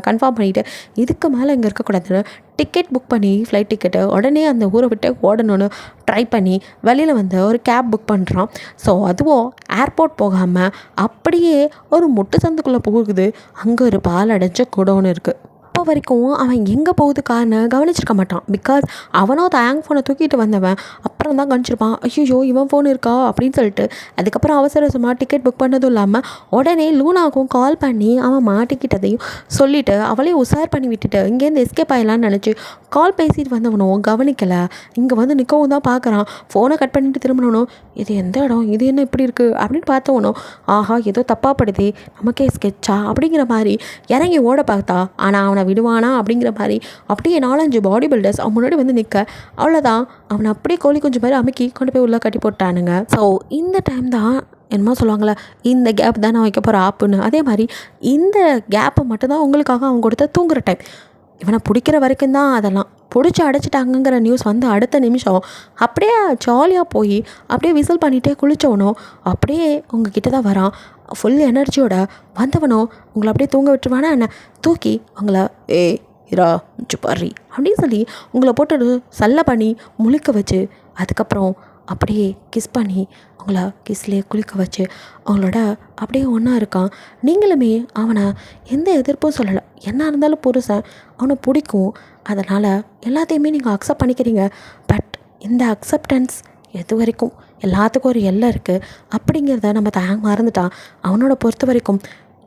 கன்ஃபார்ம் பண்ணிவிட்டு இதுக்கு மேலே இங்கே இருக்கக்கூடாதுன்னு டிக்கெட் புக் பண்ணி ஃப்ளைட் டிக்கெட்டு உடனே அந்த ஊரை விட்டு ஓடணும்னு ட்ரை பண்ணி வெளியில் வந்து ஒரு கேப் புக் பண்ணுறான். ஸோ அதுவும் ஏர்போர்ட் போகாமல் அப்படியே ஒரு முட்டு சந்துக்குள்ளே போகுது. அங்கே ஒரு பால் அடைஞ்ச குடோன்னு இருக்குது. இப்போ வரைக்கும் அவன் எங்கே போகுதுக்கான்னு கவனிச்சிருக்க மாட்டான். பிகாஸ் அவனோ தயாங் ஃபோனை தூக்கிட்டு வந்தவன் அப்புறம் தான் கவனிச்சிருப்பான். ஐயோ இவன் ஃபோன் இருக்கா அப்படின்னு சொல்லிட்டு. அதுக்கப்புறம் அவசரமாக டிக்கெட் புக் பண்ணதும் இல்லாமல் உடனே லூனாவுக்கும் கால் பண்ணி அவன் மாட்டிக்கிட்டதையும் சொல்லிவிட்டு அவளையும் உஷார் பண்ணி விட்டுட்டு இங்கேருந்து எஸ்கேப் ஆகலான்னு நினச்சி கால் பேசிட்டு வந்தவனும் கவனிக்கலை. இங்கே வந்து நிற்கவும் தான் பார்க்குறான். ஃபோனை கட் பண்ணிட்டு திரும்பினவனும் இது எந்த இடம், இது என்ன இப்படி இருக்குது அப்படின்னு பார்த்தவனும் ஆஹா ஏதோ தப்பாக படுது, நமக்கே ஸ்கெட்சா அப்படிங்கிற மாதிரி இறங்கி ஓட பார்த்தா. ஆனால் அவனை விடுவானா அப்படிங்கிற மாதிரி அப்படியே 4-5 பாடி பில்டர்ஸ் அவன் முன்னாடி வந்து நிற்க அவ்வளோதான் அவனை அப்படியே கோழி கொஞ்சம் மாதிரி அமுக்கி கொண்டு போய் உள்ளே கட்டி போட்டானுங்க. ஸோ இந்த டைம் தான் என்னமோ சொல்லுவாங்களே இந்த கேப் தான் நான் வைக்க போகிற ஆப்புன்னு, அதே மாதிரி இந்த கேப்பை மட்டும்தான் உங்களுக்காக அவங்க கொடுத்த தூங்குற டைம். இவனை பிடிக்கிற வரைக்கும் தான் அதெல்லாம் பிடிச்சி அடைச்சிட்டாங்கங்கிற நியூஸ் வந்து அடுத்த நிமிஷம் அப்படியே ஜாலியாக போய் அப்படியே விசில் பண்ணிகிட்டே குளித்தவனோ அப்படியே உங்ககிட்ட தான் வரான். ஃபுல் எனர்ஜியோட வந்தவனோ உங்களை அப்படியே தூங்க விட்டுருவானா என்ன, தூக்கி உங்களை இரா சுப்பாரி அப்படின்னு சொல்லி உங்களை போட்டு சல்லை பண்ணி முழிக்க வச்சு அதுக்கப்புறம் அப்படியே கிஸ் பண்ணி அவங்கள கிஸ்லேயே குளிக்க வச்சு அவங்களோட அப்படியே ஒன்றா இருக்கான். நீங்களுமே அவனை எந்த எதிர்ப்பும் சொல்லலை. என்ன இருந்தாலும் புருஷன் அவனை பிடிக்கும், அதனால் எல்லாத்தையுமே நீங்கள் அக்செப்ட் பண்ணிக்கிறீங்க. பட் இந்த அக்செப்டன்ஸ் எது வரைக்கும் எல்லாத்துக்கும் ஒரு எல்லை இருக்குது அப்படிங்கிறத நம்ம தயாங்க மறந்துட்டான். அவனோட பொறுத்த வரைக்கும்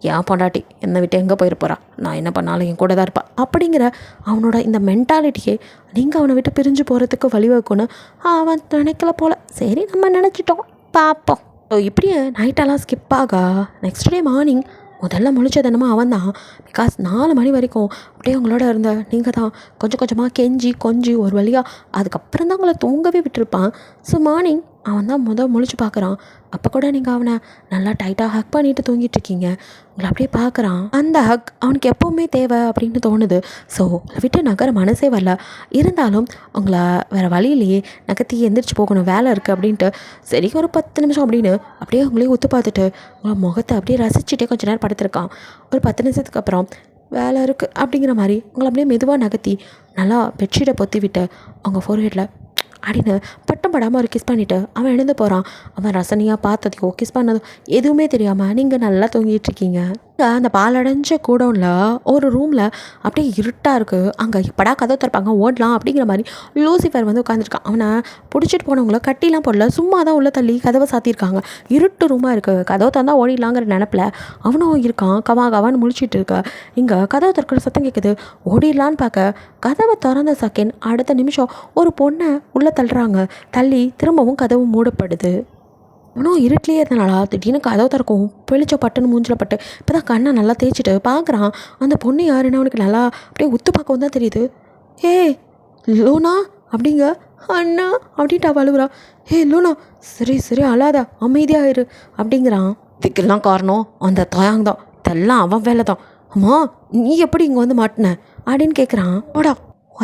ஏன் பொண்டாட்டி என்னை விட்டு எங்கே போயிருப்போறா, நான் என்ன பண்ணாலும் என் கூட தான் இருப்பா அப்படிங்கிற அவனோட இந்த மென்டாலிட்டியே நீங்கள் அவனை விட்டு பிரிஞ்சு போகிறதுக்கு வழிவகுக்கணும் அவன் நினைக்கல போல். சரி நம்ம நினச்சிட்டோம் பார்ப்போம். ஸோ இப்படியே நைட்டெல்லாம் ஸ்கிப் ஆக நெக்ஸ்ட் டே மார்னிங் முதல்ல முழிச்சது என்னமோ அவன் தான். பிகாஸ் 4 மணி வரைக்கும் அப்படியே உங்களோட இருந்த நீங்கள் தான் கொஞ்சம் கொஞ்சமாக கெஞ்சி கொஞ்சி ஒரு வழியாக அதுக்கப்புறம் தான் உங்களை தூங்கவே விட்டுருப்பான். ஸோ மார்னிங் அவன் தான் முழிச்சு பார்க்குறான். அப்போ கூட நீங்கள் அவனை நல்லா டைட்டாக ஹக் பண்ணிட்டு தூங்கிட்டு இருக்கீங்க. உங்களை அப்படியே பார்க்குறான். அந்த ஹக் அவனுக்கு எப்போவுமே தேவை அப்படின்னு தோணுது. ஸோ விட்டு நகர மனசே வரல. இருந்தாலும் உங்களை வேறு வழியிலேயே நகர்த்தி எந்திரிச்சு போகணும், வேலை இருக்குது அப்படின்ட்டு சரி ஒரு 10 நிமிஷம் அப்படின்னு அப்படியே உங்களையே ஒத்து பார்த்துட்டு உங்களை முகத்தை அப்படியே ரசிச்சுட்டே கொஞ்சம் நேரம் படுத்திருக்கான். ஒரு 10 நிமிஷத்துக்கு அப்புறம் வேலை இருக்குது அப்படிங்கிற மாதிரி உங்களை அப்படியே மெதுவாக நகர்த்தி நல்லா பெட்ஷீட்டை பொத்தி விட்டு அவங்க ஃபோர்ஹெட்டில் அப்படின்னு பட்டம் படாமல் ஒரு கிஸ் பண்ணிவிட்டு அவன் எழுந்து போகிறான். அவன் ரசனையாக பார்த்ததையோ கிஸ் பண்ணதும் எதுவுமே தெரியாமல் நீங்கள் நல்லா தூங்கிட்டு இருக்கீங்க. அந்த பாலடைஞ்ச கூடவுனில் ஒரு ரூமில் அப்படியே இருட்டாக இருக்குது. அங்கே எப்படா கதவை திறப்பாங்க ஓடலாம் அப்படிங்கிற மாதிரி லூசிஃபர் வந்து உட்காந்துருக்கான். அவனை பிடிச்சிட்டு போனவங்கள கட்டிலாம் போடல, சும்மா தான் உள்ளே தள்ளி கதவை சாத்தியிருக்காங்க. இருட்டு ரூமாக இருக்குது, கதவை திறந்தா ஓடிடலாங்கிற நினப்பில் அவனும் இருக்கான். கவான்னு முழிச்சிட்டு இருக்க. இங்கே கதவை திறக்கிற சத்தம் கேட்குது. ஓடிடலான்னு பார்க்க கதவை திறந்த செகண்ட் அடுத்த நிமிஷம் ஒரு பொண்ணை உள்ளே தள்ளுறாங்க. தள்ளி திரும்பவும் கதவு மூடப்படுது. அவனும் இருட்டிலே இருந்தனாலா திடீர்னு கதவை திறக்கும் வெளிச்ச பட்டுன்னு மூஞ்சில் பட்டு இப்போ தான் கண்ணை நல்லா தேய்ச்சிட்டு பார்க்குறான். அந்த பொண்ணு யாருன்னு அவனுக்கு நல்லா அப்படியே உத்து பார்க்கவும் தான் தெரியுது. லூனா அப்படிங்க அண்ணா அப்படின்ட்டு அவள் அழுகுறா. லூனா சரி அழாதா, அமைதியாயிரு அப்படிங்கிறான். இதுக்கெல்லாம் காரணம் அந்த தயாங் தான், இதெல்லாம் அவன் வேலை தான். அம்மா நீ எப்படி இங்கே வந்து மாட்டின அப்படின்னு கேட்குறான். ஓடா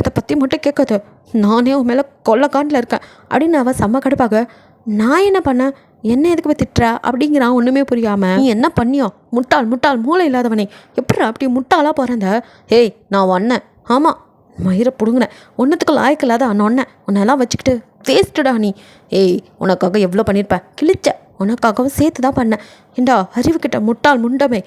அதை பற்றி மட்டும் கேட்காது, நானே உன் மேலே கொள்ளக்காண்டில் இருக்கேன் அப்படின்னு அவன் செம்ம கடுப்பாக. நான் என்ன பண்ணேன், என்ன எதுக்கு போய் திட்டுற அப்படிங்கிறான். ஒன்றுமே புரியாமல் நீ என்ன பண்ணியோ முட்டாள் மூளை இல்லாதவனே, எப்படி அப்படி முட்டாளாக பிறந்த? நான் ஒன்னேன், ஆமாம் மயிரை பிடுங்கினேன், ஒன்றுத்துக்கு லாய்க்கு இல்லாத ஒன்னேன், உன்னெல்லாம் வச்சுக்கிட்டு வேஸ்ட்டுடா நீ. உனக்காக எவ்வளோ பண்ணியிருப்பேன், கிழிச்ச உனக்காகவும் சேர்த்து தான் பண்ணேன். ஏண்டா அறிவுக்கிட்ட முட்டாள் முண்டமே,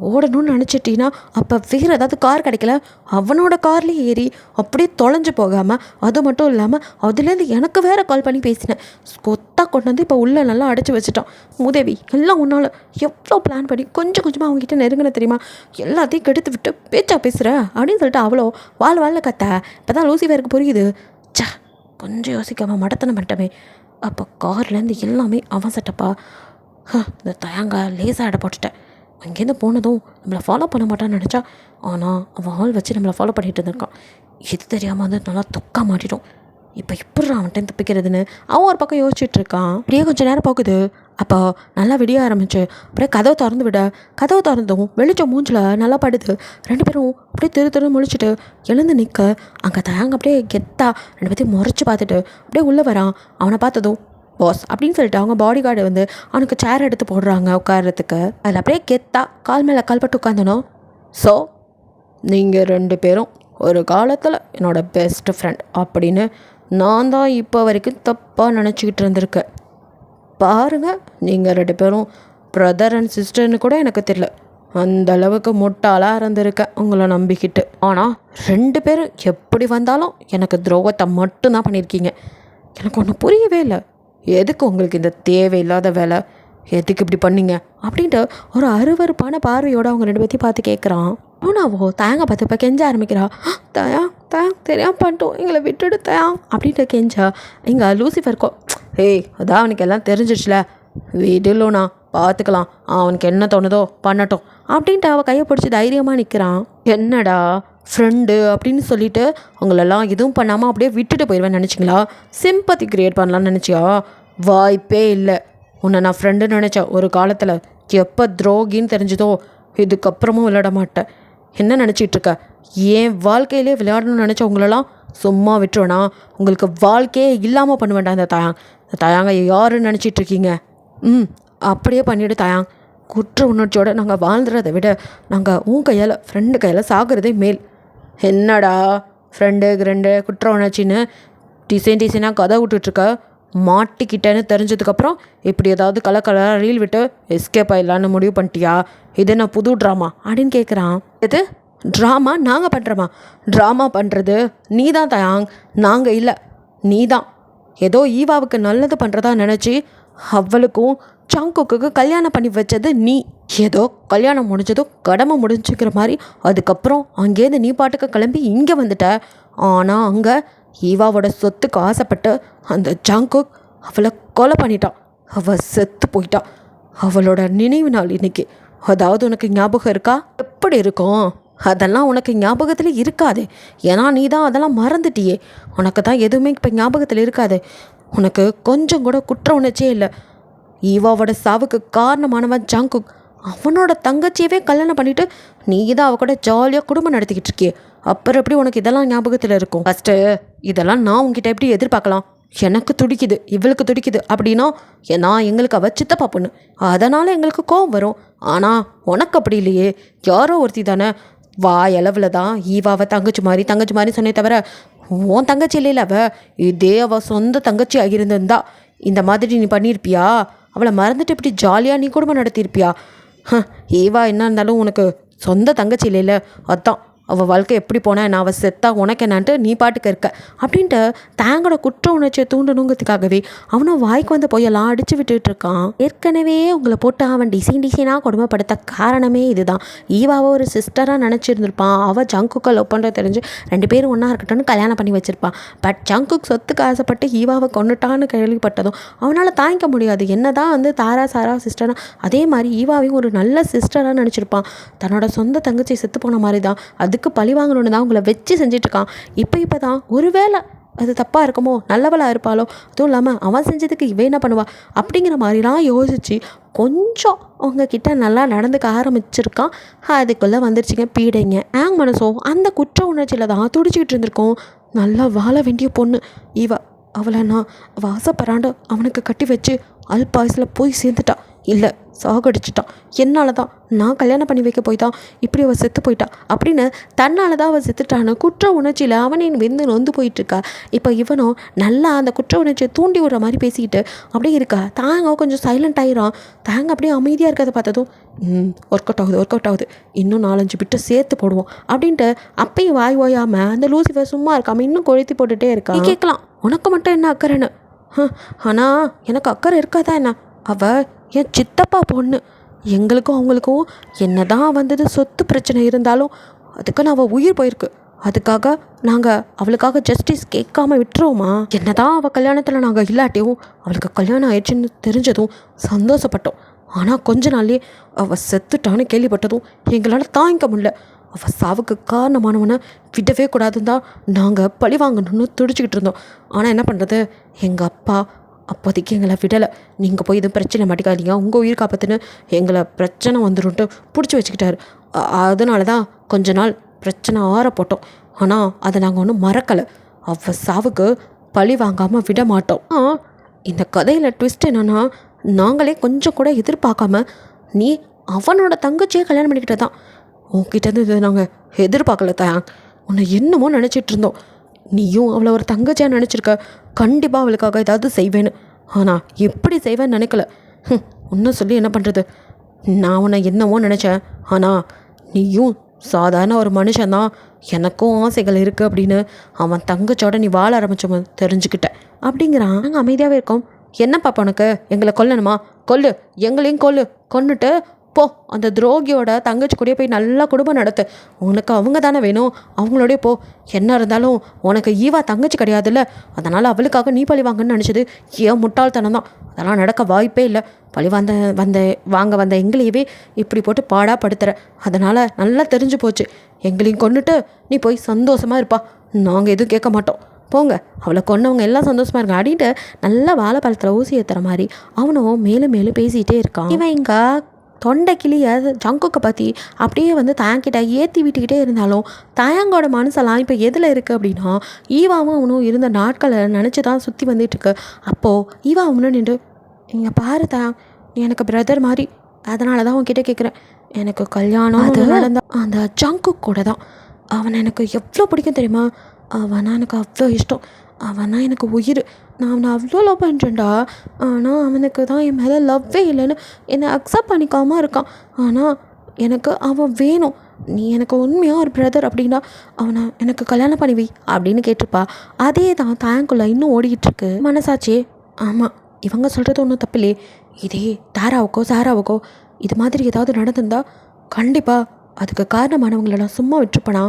ஓடணும்னு நினச்சிட்டின்னா அப்போ வேறு ஏதாவது கார் கிடைக்கல அவனோட கார்லேயே ஏறி அப்படியே தொலைஞ்சு போகாமல் அது மட்டும் இல்லாமல் அதுலேருந்து எனக்கு வேறு கால் பண்ணி பேசினேன். கொத்தாக கொண்டு வந்து இப்போ உள்ளே நல்லா அடைச்சி வச்சுட்டான். மூதேவி எல்லாம் உன்னால் எவ்வளோ பிளான் பண்ணி கொஞ்சம் கொஞ்சமாக அவங்ககிட்ட நெருங்கின தெரியுமா, எல்லாத்தையும் கெடுத்து விட்டு பேச்சா பேசுகிற அப்படின்னு சொல்லிட்டு அவ்வளோ வாழ் கத்த. இப்போ தான் லூசிஃபருக்கு புரியுது. கொஞ்சம் யோசிக்காமல் மடத்தனை பண்ணிட்டமே. அப்போ கார்லேருந்து எல்லாமே அவன் சட்டப்பா. இந்த தயாங்க லேசாக அடை போட்டுட்டேன். அங்கேருந்து போனதும் நம்மளை ஃபாலோ பண்ண மாட்டான்னு நினச்சா, ஆனால் அவன் ஆள் வச்சு நம்மளை ஃபாலோ பண்ணிகிட்டு இருந்திருக்கான். இது தெரியாமல் வந்து நல்லா தொக்கா மாட்டிட்டோம். இப்போ எப்படி அவன்கிட்ட தப்பிக்கிறதுன்னு அவன் ஒரு பக்கம் யோசிச்சுட்டு இருக்கான். அப்படியே கொஞ்சம் நேரம் போகுது. அப்போ நல்லா விடிய ஆரம்பிச்சு அப்படியே கதவை திறந்தும் வெளிச்சம் மூஞ்சில் நல்லா படுது. 2 பேரும் அப்படியே திரு முழிச்சிட்டு எழுந்து நிற்க அங்கே தயாங்க அப்படியே கெத்தா 2 பேர்த்தையும் முறைச்சி பார்த்துட்டு அப்படியே உள்ளே வரான். அவனை பார்த்ததும் பாஸ் அப்படின்னு சொல்லிட்டு அவங்க பாடி கார்டு வந்து அவனுக்கு சேர் எடுத்து போடுறாங்க உட்கார்றதுக்கு. அதில் அப்படியே கெத்தா கால் மேலே கால் பட்டு உட்காந்தனும். ஸோ நீங்கள் 2 பேரும் ஒரு காலத்தில் என்னோடய பெஸ்ட் ஃப்ரெண்ட் அப்படின்னு நான் தான் இப்போ வரைக்கும் தப்பாக நினச்சிக்கிட்டு இருந்திருக்கேன். பாருங்கள், நீங்கள் 2 பேரும் பிரதர் அண்ட் சிஸ்டர்னு கூட எனக்கு தெரியல, அந்த அளவுக்கு முட்டாளாக இருந்திருக்கேன் உங்களை நம்பிக்கிட்டு. ஆனால் 2 பேரும் எப்படி வந்தாலும் எனக்கு துரோகத்தை மட்டும்தான் பண்ணியிருக்கீங்க. எனக்கு ஒன்றும் புரியவே இல்லை. எதுக்கு உங்களுக்கு இந்த தேவையில்லாத வேலை? எதுக்கு இப்படி பண்ணீங்க அப்படின்ட்டு ஒரு அருவருப்பான பார்வையோடு அவங்க 2 பேர்த்தையும் பார்த்து கேட்குறான். அவனாவோ தயங்க பார்த்து இப்போ கெஞ்ச ஆரம்பிக்கிறா. தயா தெரியாம பண்ணிட்டோம், எங்களை விட்டுடு தயா அப்படின்ட்டு கெஞ்சா. இங்கே லூசிஃபருக்கோ ஏய் அதான் அவனுக்கு எல்லாம் தெரிஞ்சிடுச்சுல, வீடுலோண்ணா பார்த்துக்கலாம், அவனுக்கு என்ன தோணுதோ பண்ணட்டும் அப்படின்ட்டு அவள் கையை பிடிச்சி தைரியமாக நிற்கிறான். என்னடா ஃப்ரெண்டு அப்படின்னு சொல்லிட்டு அவங்களெல்லாம் எதுவும் பண்ணாமல் அப்படியே விட்டுட்டு போயிடுவேன் நினச்சிங்களா? சிம்பத்தி க்ரியேட் பண்ணலான்னு நினச்சியா? வாய்ப்பே இல்லை. உன்னை நான் ஃப்ரெண்டுன்னு நினச்சேன் ஒரு காலத்தில். எப்போ துரோகின்னு தெரிஞ்சதோ இதுக்கப்புறமும் விளையாட மாட்டேன். என்ன நினச்சிட்ருக்க? ஏன் வாழ்க்கையிலே விளையாடணும்னு நினச்ச உங்களெல்லாம் சும்மா விட்டுருவேனா? உங்களுக்கு வாழ்க்கையே இல்லாமல் பண்ண வேண்டாம். இந்த தயாங்க யாருன்னு நினச்சிட்ருக்கீங்க? அப்படியே பண்ணிவிடு தயாங். குற்ற உணர்ச்சியோடு நாங்கள் வாழ்ந்துறதை விட நாங்கள் உன் கையால் ஃப்ரெண்டு கையால் சாகிறதே மேல். என்னடா ஃப்ரெண்டு குற்ற உணர்ச்சின்னு டிசைனாக கதை விட்டுட்ருக்க? மாட்டிக்கிட்டேன்னு தெரிஞ்சதுக்கப்புறம் இப்படி ஏதாவது கலர் ரீல் விட்டு எஸ்கேப் ஆயிடலான்னு முடிவு பண்ணிட்டியா? இது என்ன புது ட்ராமா அப்படின்னு கேட்குறான். எது ட்ராமா? நாங்கள் பண்ணுறோமா? ட்ராமா பண்ணுறது நீ தான் தயாங், நாங்கள் இல்லை. நீ தான் ஏதோ ஈவாவுக்கு நல்லது பண்ணுறதா நினச்சி அவளுக்கும் ஜங்குக்கு கல்யாணம் பண்ணி வச்சது நீ. ஏதோ கல்யாணம் முடிஞ்சதும் கடமை முடிஞ்சுக்கிற மாதிரி அதுக்கப்புறம் அங்கேருந்து நீ பாட்டுக்கு கிளம்பி இங்கே வந்துட்ட. ஆனால் அங்கே ஈவாவோட சொத்துக்கு ஆசைப்பட்டு அந்த ஜங்குக் அவளை கொலை பண்ணிட்டான். அவள் செத்து போயிட்டா. அவளோட நினைவு நாள் இன்னைக்கு. அதாவது உனக்கு ஞாபகம் இருக்கா? எப்படி இருக்கும்? அதெல்லாம் உனக்கு ஞாபகத்தில் இருக்காது. ஏன்னா நீ தான் அதெல்லாம் மறந்துட்டியே. உனக்கு தான் எதுவுமே இப்போ ஞாபகத்தில் இருக்காது. உனக்கு கொஞ்சம் கூட குற்ற உணர்ச்சியே இல்லை. ஈவாவோட சாவுக்கு காரணமானவன் ஜங்குக். அவனோட தங்கச்சியவே கல்யாணம் பண்ணிவிட்டு நீ தான் அவ கூட ஜாலியாக குடும்பம் நடத்திக்கிட்டு இருக்கியே. அப்புறம் எப்படி உனக்கு இதெல்லாம் ஞாபகத்தில் இருக்கும்? ஃபஸ்ட்டு இதெல்லாம் நான் உங்ககிட்ட எப்படி எதிர்பார்க்கலாம்? எனக்கு துடிக்குது, இவளுக்கு துடிக்குது அப்படின்னா நான் எங்களுக்கு அவள் சித்தப்பா பொண்ணு, அதனால் எங்களுக்கு கோவம் வரும். ஆனால் உனக்கு அப்படி இல்லையே. யாரோ ஒருத்தி தானே. வாயளவில் தான் ஈவாவை தங்கச்சி மாதிரி சொன்னே தவிர உன் தங்கச்சி இல்லையில அவள். இதே அவள் சொந்த தங்கச்சி ஆகியிருந்திருந்தா இந்த மாதிரி நீ பண்ணியிருப்பியா? அவளை மறந்துட்டு இப்படி ஜாலியாக நீ குடும்பம் நடத்தியிருப்பியா? ஈவா என்ன இருந்தாலும் உனக்கு சொந்த தங்கச்சி இல்லைல்ல, அதான் அவள் வாழ்க்கை எப்படி போனால் நான் அவள் செத்தா உனக்கு என்னான்ட்டு நீ பாட்டுக்கு இருக்க அப்படின்ட்டு தேங்கோட குற்ற உணர்ச்சியை தூண்டணுங்கிறதுக்காகவே அவனும் வாய்க்கு வந்து போயெல்லாம் அடித்து விட்டுட்டு இருக்கான். ஏற்கனவே உங்களை போட்டு அவன் டிசைனாக கொடுமைப்படுத்த காரணமே இதுதான். ஈவாவை ஒரு சிஸ்டராக நினச்சிருந்துருப்பான். அவள் ஜங்குக்கை லவ் பண்ணுறது தெரிஞ்சு 2 பேரும் ஒன்றா இருக்கட்டும்னு கல்யாணம் பண்ணி வச்சுருப்பான். பட் ஜங்குக் சொத்துக்கு ஆசைப்பட்டு ஈவாவை கொண்டுட்டான்னு கேள்விப்பட்டதும் அவனால் தாங்கிக்க முடியாது. என்ன தான் வந்து சாரா சிஸ்டராக அதே மாதிரி ஈவாவையும் ஒரு நல்ல சிஸ்டராக நினச்சிருப்பான். தன்னோட சொந்த தங்கச்சி செத்து போன மாதிரி தான் அதுக்கு பழி வாங்கணுன்னு தான் உங்களை வச்சு செஞ்சிட்ருக்கான். இப்போ தான் ஒருவேளை அது தப்பாக இருக்குமோ, நல்லவளாக இருப்பாளோ, அதுவும் இல்லாமல் அவன் செஞ்சதுக்கு இவன் என்ன பண்ணுவா அப்படிங்கிற மாதிரிலாம் யோசித்து கொஞ்சம் உங்ககிட்ட நல்லா நடந்துக்க ஆரம்பிச்சிருக்கான். அதுக்குள்ளே வந்துருச்சுங்க பீடைங்க. மனசோ அந்த குற்ற உணர்ச்சியில் தான் துடிச்சிக்கிட்டு இருந்திருக்கோம். நல்லா வாழ வேண்டிய பொண்ணு அவளை நான் அவள் ஆசைப்படாண்டு அவனுக்கு கட்டி வச்சு அல்பாயசில் போய் சேர்ந்துட்டான். இல்லை சாகடிச்சிட்டான். என்னால் தான் நான் கல்யாணம் பண்ணி வைக்க போய் தான் இப்படி அவள் செத்து போயிட்டா அப்படின்னு தன்னால் தான் அவள் செத்துட்டான்னு குற்ற உணர்ச்சியில் அவனே வெந்து நொந்து போயிட்டுருக்கா. இப்போ இவனும் நல்லா அந்த குற்ற உணர்ச்சியை தூண்டி விடுற மாதிரி பேசிக்கிட்டு அப்படியே இருக்கா. தாங்க கொஞ்சம் சைலண்ட் ஆகிடும். தாங்க அப்படியே அமைதியாக இருக்கிறத பார்த்ததும் ஒர்க் அவுட் ஆகுது, இன்னும் 4-5 பிட்டை சேர்த்து போடுவோம் அப்படின்ட்டு அப்பயும் வாய் ஓயாமல் அந்த லூசிஃபர் சும்மா இருக்காமல் இன்னும் கொளுத்தி போட்டுகிட்டே இருக்கா. நீ கேட்கலாம் உனக்கு மட்டும் என்ன அக்கறைன்னு. ஆனால் எனக்கு அக்கறை இருக்காதா என்ன? அவள் என் சித்தப்பா பொண்ணு. எங்களுக்கும் அவங்களுக்கும் என்ன தான் வந்தது சொத்து பிரச்சனை இருந்தாலும் அதுக்கு அவள் உயிர் போயிருக்கு. அதுக்காக நாங்கள் அவளுக்காக ஜஸ்டிஸ் கேட்காம விட்டுருவோமா? என்ன தான் அவள் கல்யாணத்தில் நாங்கள் இல்லாட்டியும் அவளுக்கு கல்யாணம் ஆயிடுச்சுன்னு தெரிஞ்சதும் சந்தோஷப்பட்டோம். ஆனால் கொஞ்ச நாள்லேயே அவள் செத்துட்டான்னு கேள்விப்பட்டதும் எங்களால் தாங்கிக்க முடியல. அவள் சாவுக்கு காரணமானவனை விடவே கூடாதுன்னு தான் நாங்கள் பழி வாங்கணும்னு துடிச்சிக்கிட்டு இருந்தோம். ஆனால் என்ன பண்ணுறது, எங்கள் அப்பா அப்போதைக்கு எங்களை விடலை. நீங்கள் போய் எதுவும் பிரச்சனை மாட்டிக்காதீங்க, உங்கள் உயிர் காப்பாற்றுன்னு எங்களை பிரச்சனை வந்துருன்ட்டு பிடிச்சி வச்சுக்கிட்டாரு. அதனால தான் கொஞ்ச நாள் பிரச்சனை போட்டோம். ஆனால் அதை நாங்கள் ஒன்றும் மறக்கலை. அவள் சாவுக்கு பழி வாங்காமல் விட மாட்டோம். இந்த கதையில் ட்விஸ்ட் என்னென்னா, நாங்களே கொஞ்சம் கூட எதிர்பார்க்காம நீ அவனோட தங்கச்சியை கல்யாணம் பண்ணிக்கிட்ட தான். உன்கிட்டேருந்து இதை நாங்கள் எதிர்பார்க்கல தான். உன்னை என்னமோ நினச்சிட்டு இருந்தோம். நீயும் அவளை ஒரு தங்கச்சியாக நினச்சிருக்க. கண்டிப்பாக அவளுக்காக ஏதாவது செய்வேன்னு. ஆனால் எப்படி செய்வேன்னு நினைக்கல. ஒன்றும் சொல்லி என்ன பண்ணுறது, நான் உன்னை என்னவோ நினச்சேன், ஆனால் நீயும் சாதாரண ஒரு மனுஷன்தான், எனக்கும் ஆசைகள் இருக்குது அப்படின்னு அவன் தங்கச்சோட நீ வாழ ஆரம்பிச்சவன் தெரிஞ்சுக்கிட்டேன் அப்படிங்கிறான். நாங்கள் அமைதியாகவே இருக்கோம். என்ன பாப்பா உனக்கு, எங்களை கொல்லணுமா? கொல்லு, எங்களையும் கொல்லு, கொன்னுட்டு போ அந்த துரோகியோட தங்கச்சி கூடயே போய் நல்லா குடும்பம் நடத்து. உனக்கு அவங்க தானே வேணும், அவங்களோடய போ. என்ன இருந்தாலும் உனக்கு ஈவா தங்கச்சி கிடையாதுல்ல, அதனால் அவளுக்காக நீ பழி வாங்கன்னு நினச்சது ஏன் முட்டாள்தனம் தான். அதெல்லாம் நடக்க வாய்ப்பே இல்லை. பழி வந்த எங்களையவே இப்படி போட்டு பாடாப்படுத்துகிற. அதனால் நல்லா தெரிஞ்சு போச்சு. எங்களையும் கொண்டுட்டு நீ போய் சந்தோஷமாக இருப்பா, நாங்கள் எதுவும் கேட்க மாட்டோம். போங்க, அவளை கொன்னவங்க எல்லாம் சந்தோஷமாக இருங்க அப்படின்ட்டு நல்லா வாழைப்பழத்தில் ஊசி ஏற்றுற மாதிரி அவனும் மேலும் மேலும் பேசிகிட்டே இருக்கான். இவன் இங்கே தொண்டை கிளிய ஜங்குக்கை பற்றி அப்படியே வந்து தாயங்கிட்ட ஏற்றி விட்டுக்கிட்டே இருந்தாலும் தாயங்கோட மனசெல்லாம் இப்போ எதில் இருக்குது அப்படின்னா ஈவாவும் அவனும் இருந்த நாட்களை நினச்சி தான் சுற்றி வந்துட்டுருக்கு. அப்போது ஈவா அவனு நின்று, இங்கே பாரு தாயாங், நீ எனக்கு பிரதர் மாதிரி, அதனால தான் உன்கிட்ட கேட்குறேன். எனக்கு கல்யாணம் அது நடந்த அந்த ஜங்குக் கூட தான். அவனை எனக்கு எவ்வளோ பிடிக்கும் தெரியுமா? அவனா எனக்கு அவ்வளோ இஷ்டம், அவனா எனக்கு உயிர். நான் அவனை அவ்வளோ லவ் பண்ணுறேன்டா. ஆனால் அவனுக்கு தான் என் மேலே லவ்வே இல்லைன்னு என்னை அக்செப்ட் பண்ணிக்காமல் இருக்கான். ஆனால் எனக்கு அவன் வேணும். நீ எனக்கு உண்மையாக ஒரு பிரதர் அப்படின்னா அவனை எனக்கு கல்யாணம் பண்ணிவி அப்படின்னு கேட்டிருப்பா. அதே தான் தாயங்குள்ளே இன்னும் ஓடிக்கிட்டுருக்கு மனசாட்சி. ஆமாம், இவங்க சொல்கிறது ஒன்றும் தப்பில்லையே. இதே சாராவுக்கோ இது மாதிரி ஏதாவது நடந்திருந்தா கண்டிப்பாக அதுக்கு காரணமானவங்கள நான் சும்மா விட்டுருப்பேனா?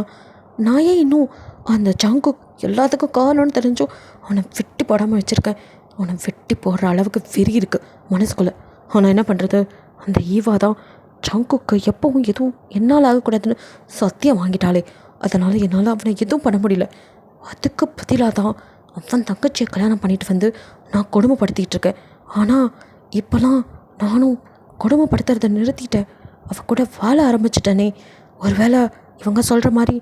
நான் ஏன் இன்னும் அந்த ஜங்கு எல்லாத்துக்கும் காரணம்னு தெரிஞ்சும் அவனை வெட்டி போடாமல் வச்சுருக்கேன். அவனை வெட்டி போடுற அளவுக்கு வெறி இருக்குது மனசுக்குள்ளே. ஆனால் என்ன பண்ணுறது, அந்த ஈவா தான் ஜங்குக்கு எப்பவும் எதுவும் என்னால் ஆகக்கூடாதுன்னு சத்தியம் வாங்கிட்டாளே. அதனால் என்னால் அவனை எதுவும் பண்ண முடியல. அதுக்கு பதிலாக தான் அவன் தங்கச்சியை கல்யாணம் பண்ணிட்டு வந்து நான் கொடுமைப்படுத்திகிட்டு இருக்கேன். ஆனால் இப்போலாம் நானும் கொடுமைப்படுத்துறதை நிறுத்திட்டேன். அவள் கூட வாழ ஆரம்பிச்சிட்டேனே. ஒருவேளை இவங்க சொல்கிற மாதிரி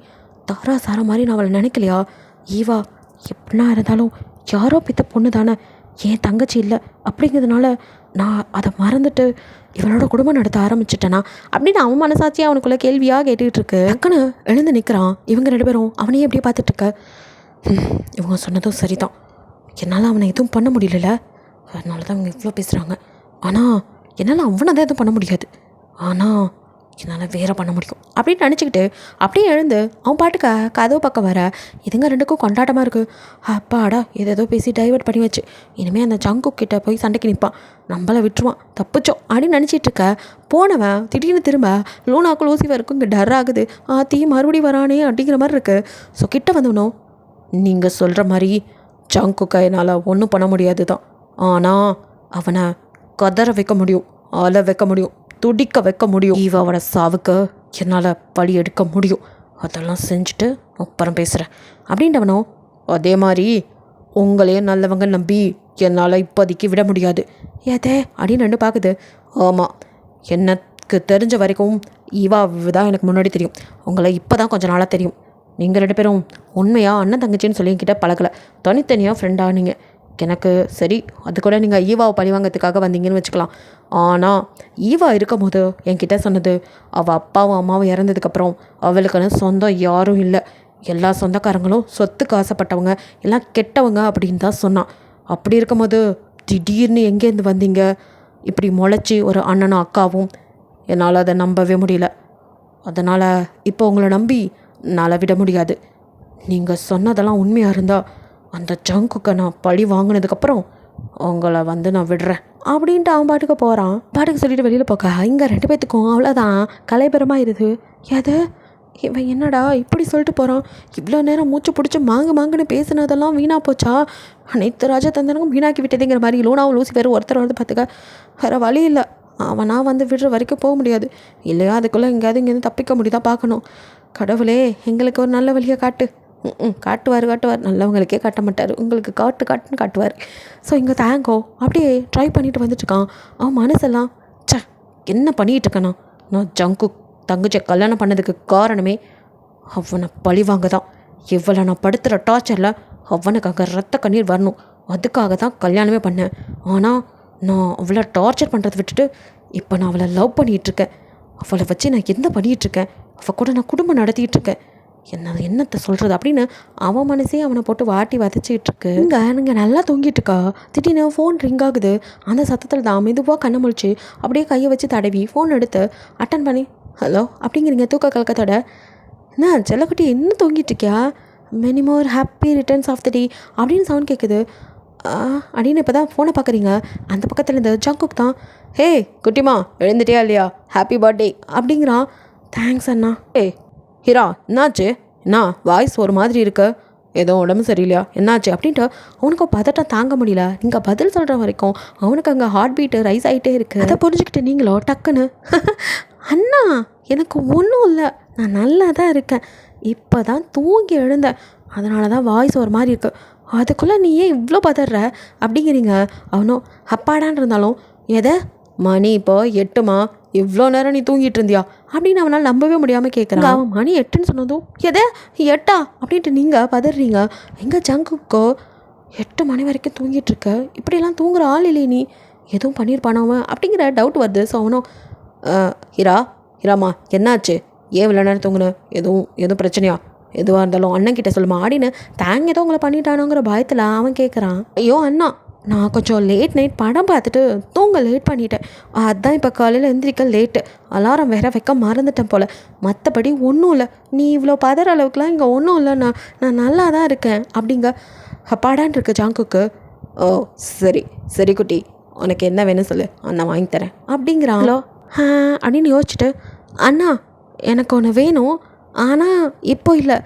சாரா மாதிரி நான் அவளை நினைக்கலையா? ஈவா எப்படின்னா இருந்தாலும் யாரோ பித்த பொண்ணு தானே, ஏன் தங்கச்சி இல்லை அப்படிங்கிறதுனால நான் அதை மறந்துட்டு இவளோட குடும்பம் நடத்த ஆரம்பிச்சிட்டேனா அப்படின்னு அவன் மனசாட்சியாக அவனுக்குள்ளே கேள்வியாக கேட்டுக்கிட்டு இருக்கு. டக்குன்னு எழுந்து நிற்கிறான். இவங்க 2 பேரும் அவனையே எப்படியே பார்த்துட்ருக்க. இவங்க சொன்னதும் சரிதான், என்னால் அவனை எதுவும் பண்ண முடியல, அதனால தான் அவங்க இவ்வளோ பேசுகிறாங்க. ஆனால் என்னால் அவனை தான் எதுவும் பண்ண முடியாது, ஆனால் என்னால் வேற பண்ண முடியும் அப்படின்னு நினச்சிக்கிட்டு அப்படியே எழுந்து அவன் பாட்டுக்க கதவு பக்கம் வர இதுங்க 2க்கும் கொண்டாட்டமாக இருக்குது. அப்பாடா ஏதோ பேசி டைவர்ட் பண்ணி வச்சு இனிமேல் அந்த ஜங்கு கிட்ட போய் சண்டைக்கு நிற்பான், நம்மளை விட்டுருவான், தப்பிச்சோம் அப்படின்னு நினச்சிட்டு இருக்க. போனவன் திடீர்னு திரும்ப லூனாக்கு லூசிவருக்கும் இங்கே டர் ஆகுது. தீ மறுபடி வரானே அப்படிங்கிற மாதிரி இருக்குது. ஸோ கிட்ட வந்தவனும், நீங்கள் சொல்கிற மாதிரி ஜங்குக்கை என்னால் ஒன்றும் பண்ண முடியாது தான், ஆனால் அவனை கதற வைக்க முடியும், அழ வைக்க முடியும், துடிக்க வைக்க முடியும். ஈவாவோட சாவுக்கு என்னால் பழி எடுக்க முடியும். அதெல்லாம் செஞ்சுட்டு அப்புறம் பேசுகிறேன் அப்படின்றவனோ, அதே மாதிரி உங்களையே நல்லவங்க நம்பி என்னால் இப்போதைக்கு விட முடியாது. ஏதே அப்படின்னு 2 பார்க்குது. ஆமாம், எனக்கு தெரிஞ்ச வரைக்கும் ஈவா தான் எனக்கு முன்னாடி தெரியும், உங்களை இப்போ தான் கொஞ்சம் நாளாக தெரியும். நீங்கள் 2 பேரும் உண்மையாக அண்ணன் தங்கச்சின்னு சொல்லி என்கிட்ட பழகலை, தனித்தனியாக ஃப்ரெண்டாக நீங்கள். எனக்கு சரி, அது கூட நீங்கள் ஈவாவை பழிவாங்கிறதுக்காக வந்தீங்கன்னு வச்சுக்கலாம். ஆனால் ஈவா இருக்கும் போது என்கிட்ட சொன்னது, அவள் அப்பாவும் அம்மாவும் இறந்ததுக்கப்புறம் அவளுக்குன்னு சொந்தம் யாரும் இல்லை, எல்லா சொந்தக்காரங்களும் சொத்துக்கு ஆசைப்பட்டவங்க, எல்லாம் கெட்டவங்க அப்படின்னு தான் சொன்னான். அப்படி இருக்கும்போது திடீர்னு எங்கேருந்து வந்தீங்க, இப்படி முளைச்சி ஒரு அண்ணனும் அக்காவும், என்னால் அதை நம்பவே முடியல. அதனால் இப்போ உங்களை நம்பி என்னால் விட முடியாது. நீங்கள் சொன்னதெல்லாம் உண்மையாக இருந்தால் அந்த ஜங்குக்கு நான் பழி வாங்கினதுக்கப்புறம் உங்களை நான் விடுறேன் அப்படின்ட்டு அவன் பாட்டுக்கு போகிறான். பாட்டுக்கு சொல்லிட்டு வெளியில் போக்க இங்கே 2 பேத்துக்கும் அவ்வளோதான் கலைபரமாக இருது. எது இவன் என்னடா இப்படி சொல்லிட்டு போகிறான், இவ்வளோ நேரம் மூச்சு பிடிச்சி மாங்குன்னு பேசுனதெல்லாம் வீணாக போச்சா, அனைத்து ராஜதந்திரமும் வீணாக்கி விட்டதுங்கிற மாதிரி லூனாவும் லூசி வேறு ஒருத்தர் பார்த்துக்க. வேறு வழி இல்லை, அவனாக விடுற வரைக்கும் போக முடியாது, இல்லையா அதுக்குள்ளே எங்கேயாவது இங்கேருந்து தப்பிக்க முடியுதா பார்க்கணும். கடவுளே எங்களுக்கு ஒரு நல்ல வழியை காட்டு. காட்டுவார், நல்லவங்களுக்கே காட்ட மாட்டார், உங்களுக்கு காட்டுன்னு காட்டுவார். ஸோ இங்கே தேங்கோ அப்படியே ட்ரை பண்ணிட்டு வந்துட்டுருக்கான். அவன் மனசெல்லாம் என்ன பண்ணிகிட்டு இருக்கேண்ணா, நான் ஜங்கு தங்கச்சியை கல்யாணம் பண்ணதுக்கு காரணமே அவனை பழிவாங்க தான். இவ்வளோ நான் படுத்துகிற டார்ச்சரில் அவனுக்கு அங்கே ரத்த கண்ணீர் வரணும், அதுக்காக தான் கல்யாணமே பண்ணேன். ஆனால் நான் அவ்வளோ டார்ச்சர் பண்ணுறதை விட்டுட்டு இப்போ நான் அவளை லவ் பண்ணிகிட்ருக்கேன். அவளை வச்சு நான் என்ன பண்ணிகிட்ருக்கேன், அவள் கூட நான் குடும்பம் நடத்திக்கிட்டுருக்கேன். என்னத்தை சொல்கிறது அப்படின்னு அவன் மனசே அவனை போட்டு வாட்டி வதச்சிக்கிட்டு இருக்கு. இங்கே நீங்கள் நல்லா தூங்கிட்டு இருக்கா, திடீர்னு ஃபோன் ரிங் ஆகுது. அந்த சத்தத்தில் தான் மெதுவாக கண்ணை முழிச்சு அப்படியே கையை வச்சு தடவி ஃபோன் எடுத்து அட்டன் பண்ணி ஹலோ அப்படிங்கிறீங்க தூக்க கலக்கத்தோட. என்ன செல்லக்குட்டி என்ன தூங்கிட்டு இருக்கியா, many more happy returns of the day அப்படின்னு சவுண்ட் கேட்குது அப்படின்னு இப்போ தான் ஃபோனை பார்க்குறீங்க. அந்த பக்கத்தில் இருந்து ஜங்குக் தான் ஹே குட்டிமா எழுந்துட்டியா இல்லையா, ஹாப்பி பர்த்டே அப்படிங்கிறான். தேங்க்ஸ் அண்ணா. ஹீரா என்னாச்சு, என்ன வாய்ஸ் ஒரு மாதிரி இருக்கு, ஏதோ உடம்பு சரியில்லையா, என்னாச்சு அப்படின்ட்டு அவனுக்கு பதட்டம் தாங்க முடியல. நீங்கள் பதில் சொல்கிற வரைக்கும் அவனுக்கு அங்கே ஹார்ட் பீட்டு ரைஸ் ஆகிட்டே இருக்குது. அதை புரிஞ்சுக்கிட்டு நீங்களோ டக்குன்னு அண்ணா எனக்கு ஒன்றும் இல்லை, நான் நல்லா தான் இருக்கேன், இப்போ தான் தூங்கி எழுந்தேன், அதனால தான் வாய்ஸ் ஒரு மாதிரி இருக்குது, அதுக்குள்ளே நீ ஏன் இவ்வளோ பதற அப்படிங்கிறீங்க. அவனும் அப்பாடான் இருந்தாலும் எதை மணி இப்போ 8மா, இவ்வளோ நேரம் நீ தூங்கிட்டு இருந்தியா அப்படின்னு அவனால் நம்பவே முடியாமல் கேட்குறான். அவன் மணி 8ன்னு சொன்னதும் எதே 8ஆ அப்படின்ட்டு நீங்கள் பதறீங்க. எங்கள் ஜங்குக்கோ 8 மணி வரைக்கும் தூங்கிட்டு இருக்க, இப்படியெல்லாம் தூங்குற ஆள் இல்லை நீ, எதுவும் பண்ணியிருப்பானவன் அப்படிங்கிற டவுட் வருது. ஸோ அவனும் ஹீராமா என்னாச்சு, ஏன் இவ்வளோ நேரம் தூங்குன, எதுவும் பிரச்சனையா, எதுவாக இருந்தாலும் அண்ணன்கிட்ட சொல்லுமா அப்படின்னு தேங்க ஏதோ உங்களை பண்ணிட்டானோங்கிற பயத்தில் அவன் கேட்குறான். ஐயோ அண்ணா நான் கொஞ்சம் லேட் நைட் படம் பார்த்துட்டு தூங்க லேட் பண்ணிட்டேன், அதுதான் இப்போ காலையில் எந்திரிக்க லேட்டு, அலாரம் வேற வைக்க மறந்துட்டேன் போல், மற்றபடி ஒன்றும் இல்லை, நீ இவ்வளோ பதற அளவுக்குலாம் இங்கே ஒன்றும் இல்லை, நான் நல்லா தான் இருக்கேன் அப்படிங்க. அப்பாடான் இருக்கு ஜாங்குக்கு. ஓ சரி சரி குட்டி, உனக்கு என்ன வேணும் சொல்லு, அண்ணா வாங்கி தரேன் அப்படிங்கிறாங்களோ. அப்படின்னு யோசிச்சுட்டு அண்ணா எனக்கு ஒன்று வேணும், ஆனால் இப்போ இல்லை,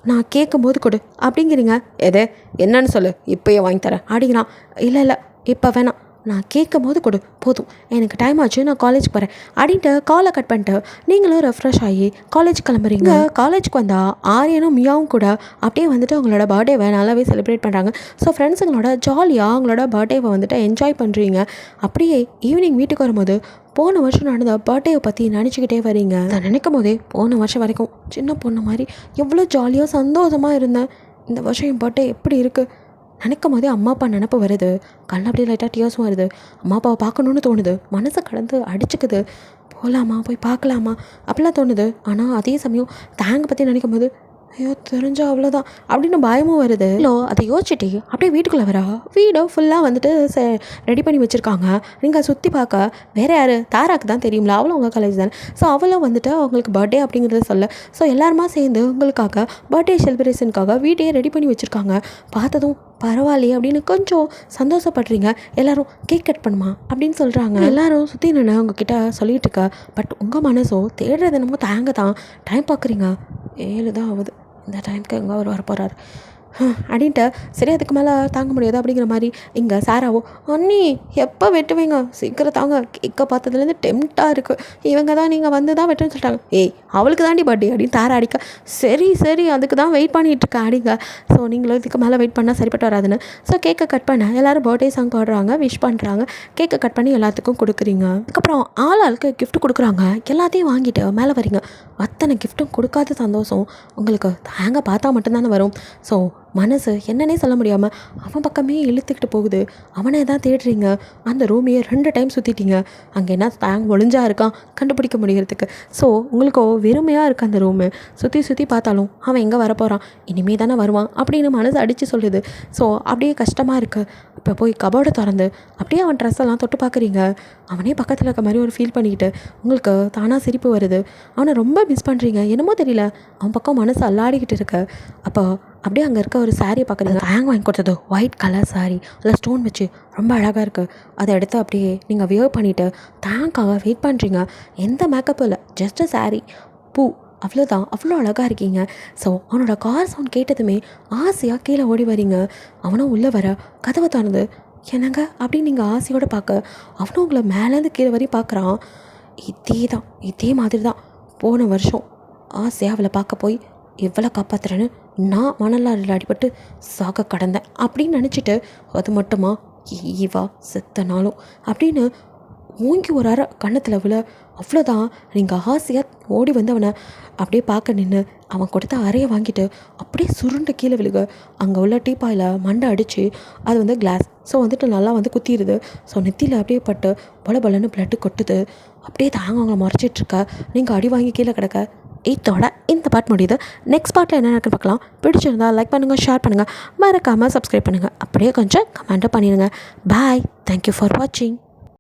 நான் கேட்கும்போது கொடு அப்படிங்கிறீங்க. எது என்னன்னு சொல்லு, இப்போயே வாங்கி தரேன் அப்படிங்கிறான். இல்லை இப்போ வேணாம், நான் கேட்கும் போது கொடு போதும், எனக்கு டைம் ஆச்சு, நான் காலேஜ் போகிறேன் அப்படின்ட்டு காலை கட் பண்ணிட்டு நீங்களும் ரெஃப்ரெஷ் ஆகி காலேஜ் கிளம்புறீங்க. காலேஜுக்கு வந்தால் ஆரியனும் மியாவும் கூட அப்படியே வந்துட்டு அவங்களோட பர்த்டேவை நல்லாவே செலிப்ரேட் பண்ணுறாங்க. ஸோ ஃப்ரெண்ட்ஸுங்களோட ஜாலியாக அவங்களோட பர்த்டேவை வந்துட்டு என்ஜாய் பண்ணுறீங்க. அப்படியே ஈவினிங் வீட்டுக்கு வரும்போது போன வருஷம் நடந்த பர்த்டேவை பற்றி நினச்சிக்கிட்டே வரீங்க. அதை நினைக்கும் போதே போன வருஷம் வரைக்கும் சின்ன பொண்ணு மாதிரி எவ்வளோ ஜாலியாக சந்தோஷமாக இருந்தேன், இந்த வருஷம் என் பர்த்டே எப்படி இருக்குது நினைக்கும் போதே அம்மா அப்பா நினப்பு வருது, கண் அப்படியே லைட்டாக டியர்ஸும் வருது, அம்மா அப்பாவை பார்க்கணுன்னு தோணுது, மனசை கடந்து அடிச்சுக்குது, போகலாமா போய் பார்க்கலாமா அப்படிலாம் தோணுது. ஆனால் அதே சமயம் தேங்க பற்றி நினைக்கும் போது ஐயோ தெரிஞ்சா அவ்வளோதான் அப்படின்னு பயமும் வருது. இல்லை அதை யோசிச்சுட்டு அப்படியே வீட்டுக்குள்ளே வரா. வீடோ ஃபுல்லாக வந்துட்டு ரெடி பண்ணி வச்சுருக்காங்க. நீங்கள் சுற்றி பார்க்க வேறு யார், தாராக்கு தான் தெரியும்ல, அவளும் உங்கள் காலேஜ் தானே. ஸோ அவளும் வந்துட்டு அவங்களுக்கு பர்த்டே அப்படிங்கிறத சொல்ல, ஸோ எல்லாருமா சேர்ந்து உங்களுக்காக பர்த்டே செலிப்ரேஷனுக்காக வீட்டையே ரெடி பண்ணி வச்சுருக்காங்க. பார்த்ததும் பரவாயில்லையே அப்படின்னு கொஞ்சம் சந்தோஷப்படுறீங்க. எல்லோரும் கேக் கட் பண்ணுமா அப்படின்னு சொல்கிறாங்க. எல்லோரும் சுற்றி நின்று உங்ககிட்ட சொல்லிகிட்டு இருக்க, பட் உங்கள் மனசோ தேடுறது என்னமோ தேங்க தான். டைம் பார்க்குறீங்க 7 தான் ஆகுது, இந்த டைமுக்கு எங்கே அவர் வரப்போகிறார் அப்படின்ட்டு சரி அதுக்கு மேலே தாங்க முடியாது அப்படிங்கிற மாதிரி இங்கே சாராவோ அண்ணி எப்போ வெட்டுவீங்க சீக்கிரம் தாங்க, கேட்க பார்த்ததுலேருந்து டெம்ட்டாக இருக்குது, இவங்க தான் நீங்கள் வந்து தான் வெட்டுன்னு சொல்லிட்டாங்க, ஏய் அவளுக்கு தாண்டி பர்த்டே அப்படின்னு தாரா அடிக்க, சரி அதுக்கு தான் வெயிட் பண்ணிகிட்ருக்கேன் அடிங்க. ஸோ நீங்களும் இதுக்கு மேலே வெயிட் பண்ணால் சரிப்பட்டு வராதுன்னு ஸோ கேக்கை கட் பண்ண எல்லோரும் பர்த்டே சாங் பாடுறாங்க, விஷ் பண்ணுறாங்க, கேக்கை கட் பண்ணி எல்லாத்துக்கும் கொடுக்குறீங்க. அதுக்கப்புறம் ஆளுக்கு கிஃப்ட் கொடுக்குறாங்க. எல்லாத்தையும் வாங்கிட்டு மேலே வரீங்க. அத்தனை கிஃப்ட்டும் கொடுக்காத சந்தோஷம் உங்களுக்கு தாங்க பார்த்தா மட்டும்தானே வரும். ஸோ மனசு என்னன்னே சொல்ல முடியாமல் அவன் பக்கமே இழுத்துக்கிட்டு போகுது. அவனை தான் தேடுறீங்க. அந்த ரூமையே 2 டைம் சுற்றிட்டீங்க. அங்கே என்ன தேங் ஒளிஞ்சா இருக்கான் கண்டுபிடிக்க முடிகிறதுக்கு. ஸோ உங்களுக்கு வெறுமையாக இருக்குது அந்த ரூமு. சுற்றி பார்த்தாலும் அவன் எங்கே வரப்போகிறான், இனிமே தானே வருவான் அப்படின்னு மனசு அடித்து சொல்லுது. ஸோ அப்படியே கஷ்டமாக இருக்குது. இப்போ போய் கபோர்டை திறந்து அப்படியே அவன் ட்ரெஸ் எல்லாம் தொட்டு பார்க்குறீங்க. அவனே பக்கத்தில் இருக்க மாதிரி ஒரு ஃபீல் பண்ணிக்கிட்டு உங்களுக்கு தானாக சிரிப்பு வருது. அவனை ரொம்ப மிஸ் பண்ணுறீங்க. என்னமோ தெரியல, அவன் பக்கம் மனசு அல்லாடிக்கிட்டு இருக்கு. அப்போ அப்படியே அங்கே இருக்க ஒரு சாரியை பார்க்குறீங்க. தேங் வாங்கி கொடுத்தது ஒயிட் கலர் சாரி, அதில் ஸ்டோன் வச்சு ரொம்ப அழகாக இருக்குது. அதை எடுத்து அப்படியே நீங்கள் வியர் பண்ணிவிட்டு தேங்காக வெயிட் பண்ணுறீங்க. எந்த மேக்கப்பும் இல்லை, ஜஸ்ட்டு சாரி, பூ, அவ்வளோதான். அவ்வளோ அழகாக இருக்கீங்க. ஸோ அவனோட கார் சவுண்ட் கேட்டதுமே ஆசையாக கீழே ஓடி வரீங்க. அவனும் உள்ளே வர கதவை திறந்து என்னங்க அப்படின்னு நீங்கள் ஆசையோடு பார்க்க அவனும் உங்களை மேலேருந்து கீழே வரையும் பார்க்குறான். இதே மாதிரி தான் போன வருஷம் ஆசையாக அவளை பார்க்க போய் எவ்வளோ காப்பாற்றுறேன்னு நான் மணலாரில் அடிபட்டு சாக கடந்தேன் அப்படின்னு நினச்சிட்டு அது மட்டுமா ஈவா செத்தனாலும் அப்படின்னு ஓங்கி ஒரு அரை கன்னத்தில் விழ அவ்வளோதான். நீங்கள் ஆசையாக ஓடி வந்து அவனை அப்படியே பார்க்க நின்று அவன் கொடுத்த அறையை வாங்கிட்டு அப்படியே சுருண்டு கீழே விழுக அங்கே உள்ள டீப்பாயில் மண்டை அடித்து அது வந்து கிளாஸ் ஸோ வந்துட்டு நல்லா வந்து குத்திடுது. ஸோ நெத்தியில் அப்படியே பட்டு பலன்னு பிளட்டு கொட்டுது. அப்படியே தாங்க அவங்கள மறைச்சிட்ருக்க. நீங்கள் அடி வாங்கி கீழே கிடக்க இதோட இந்த பார்ட் முடியுது. நெக்ஸ்ட் பார்ட்டில் என்ன நடக்குன்னு பார்க்கலாம். பிடிச்சிருந்தா லைக் பண்ணுங்கள், ஷேர் பண்ணுங்கள், மறக்காமல் சப்ஸ்கிரைப் பண்ணுங்கள். அப்படியே கொஞ்சம் கமெண்ட்டும் பண்ணிடுங்க. பாய். தேங்க்யூ ஃபார் வாட்சிங்.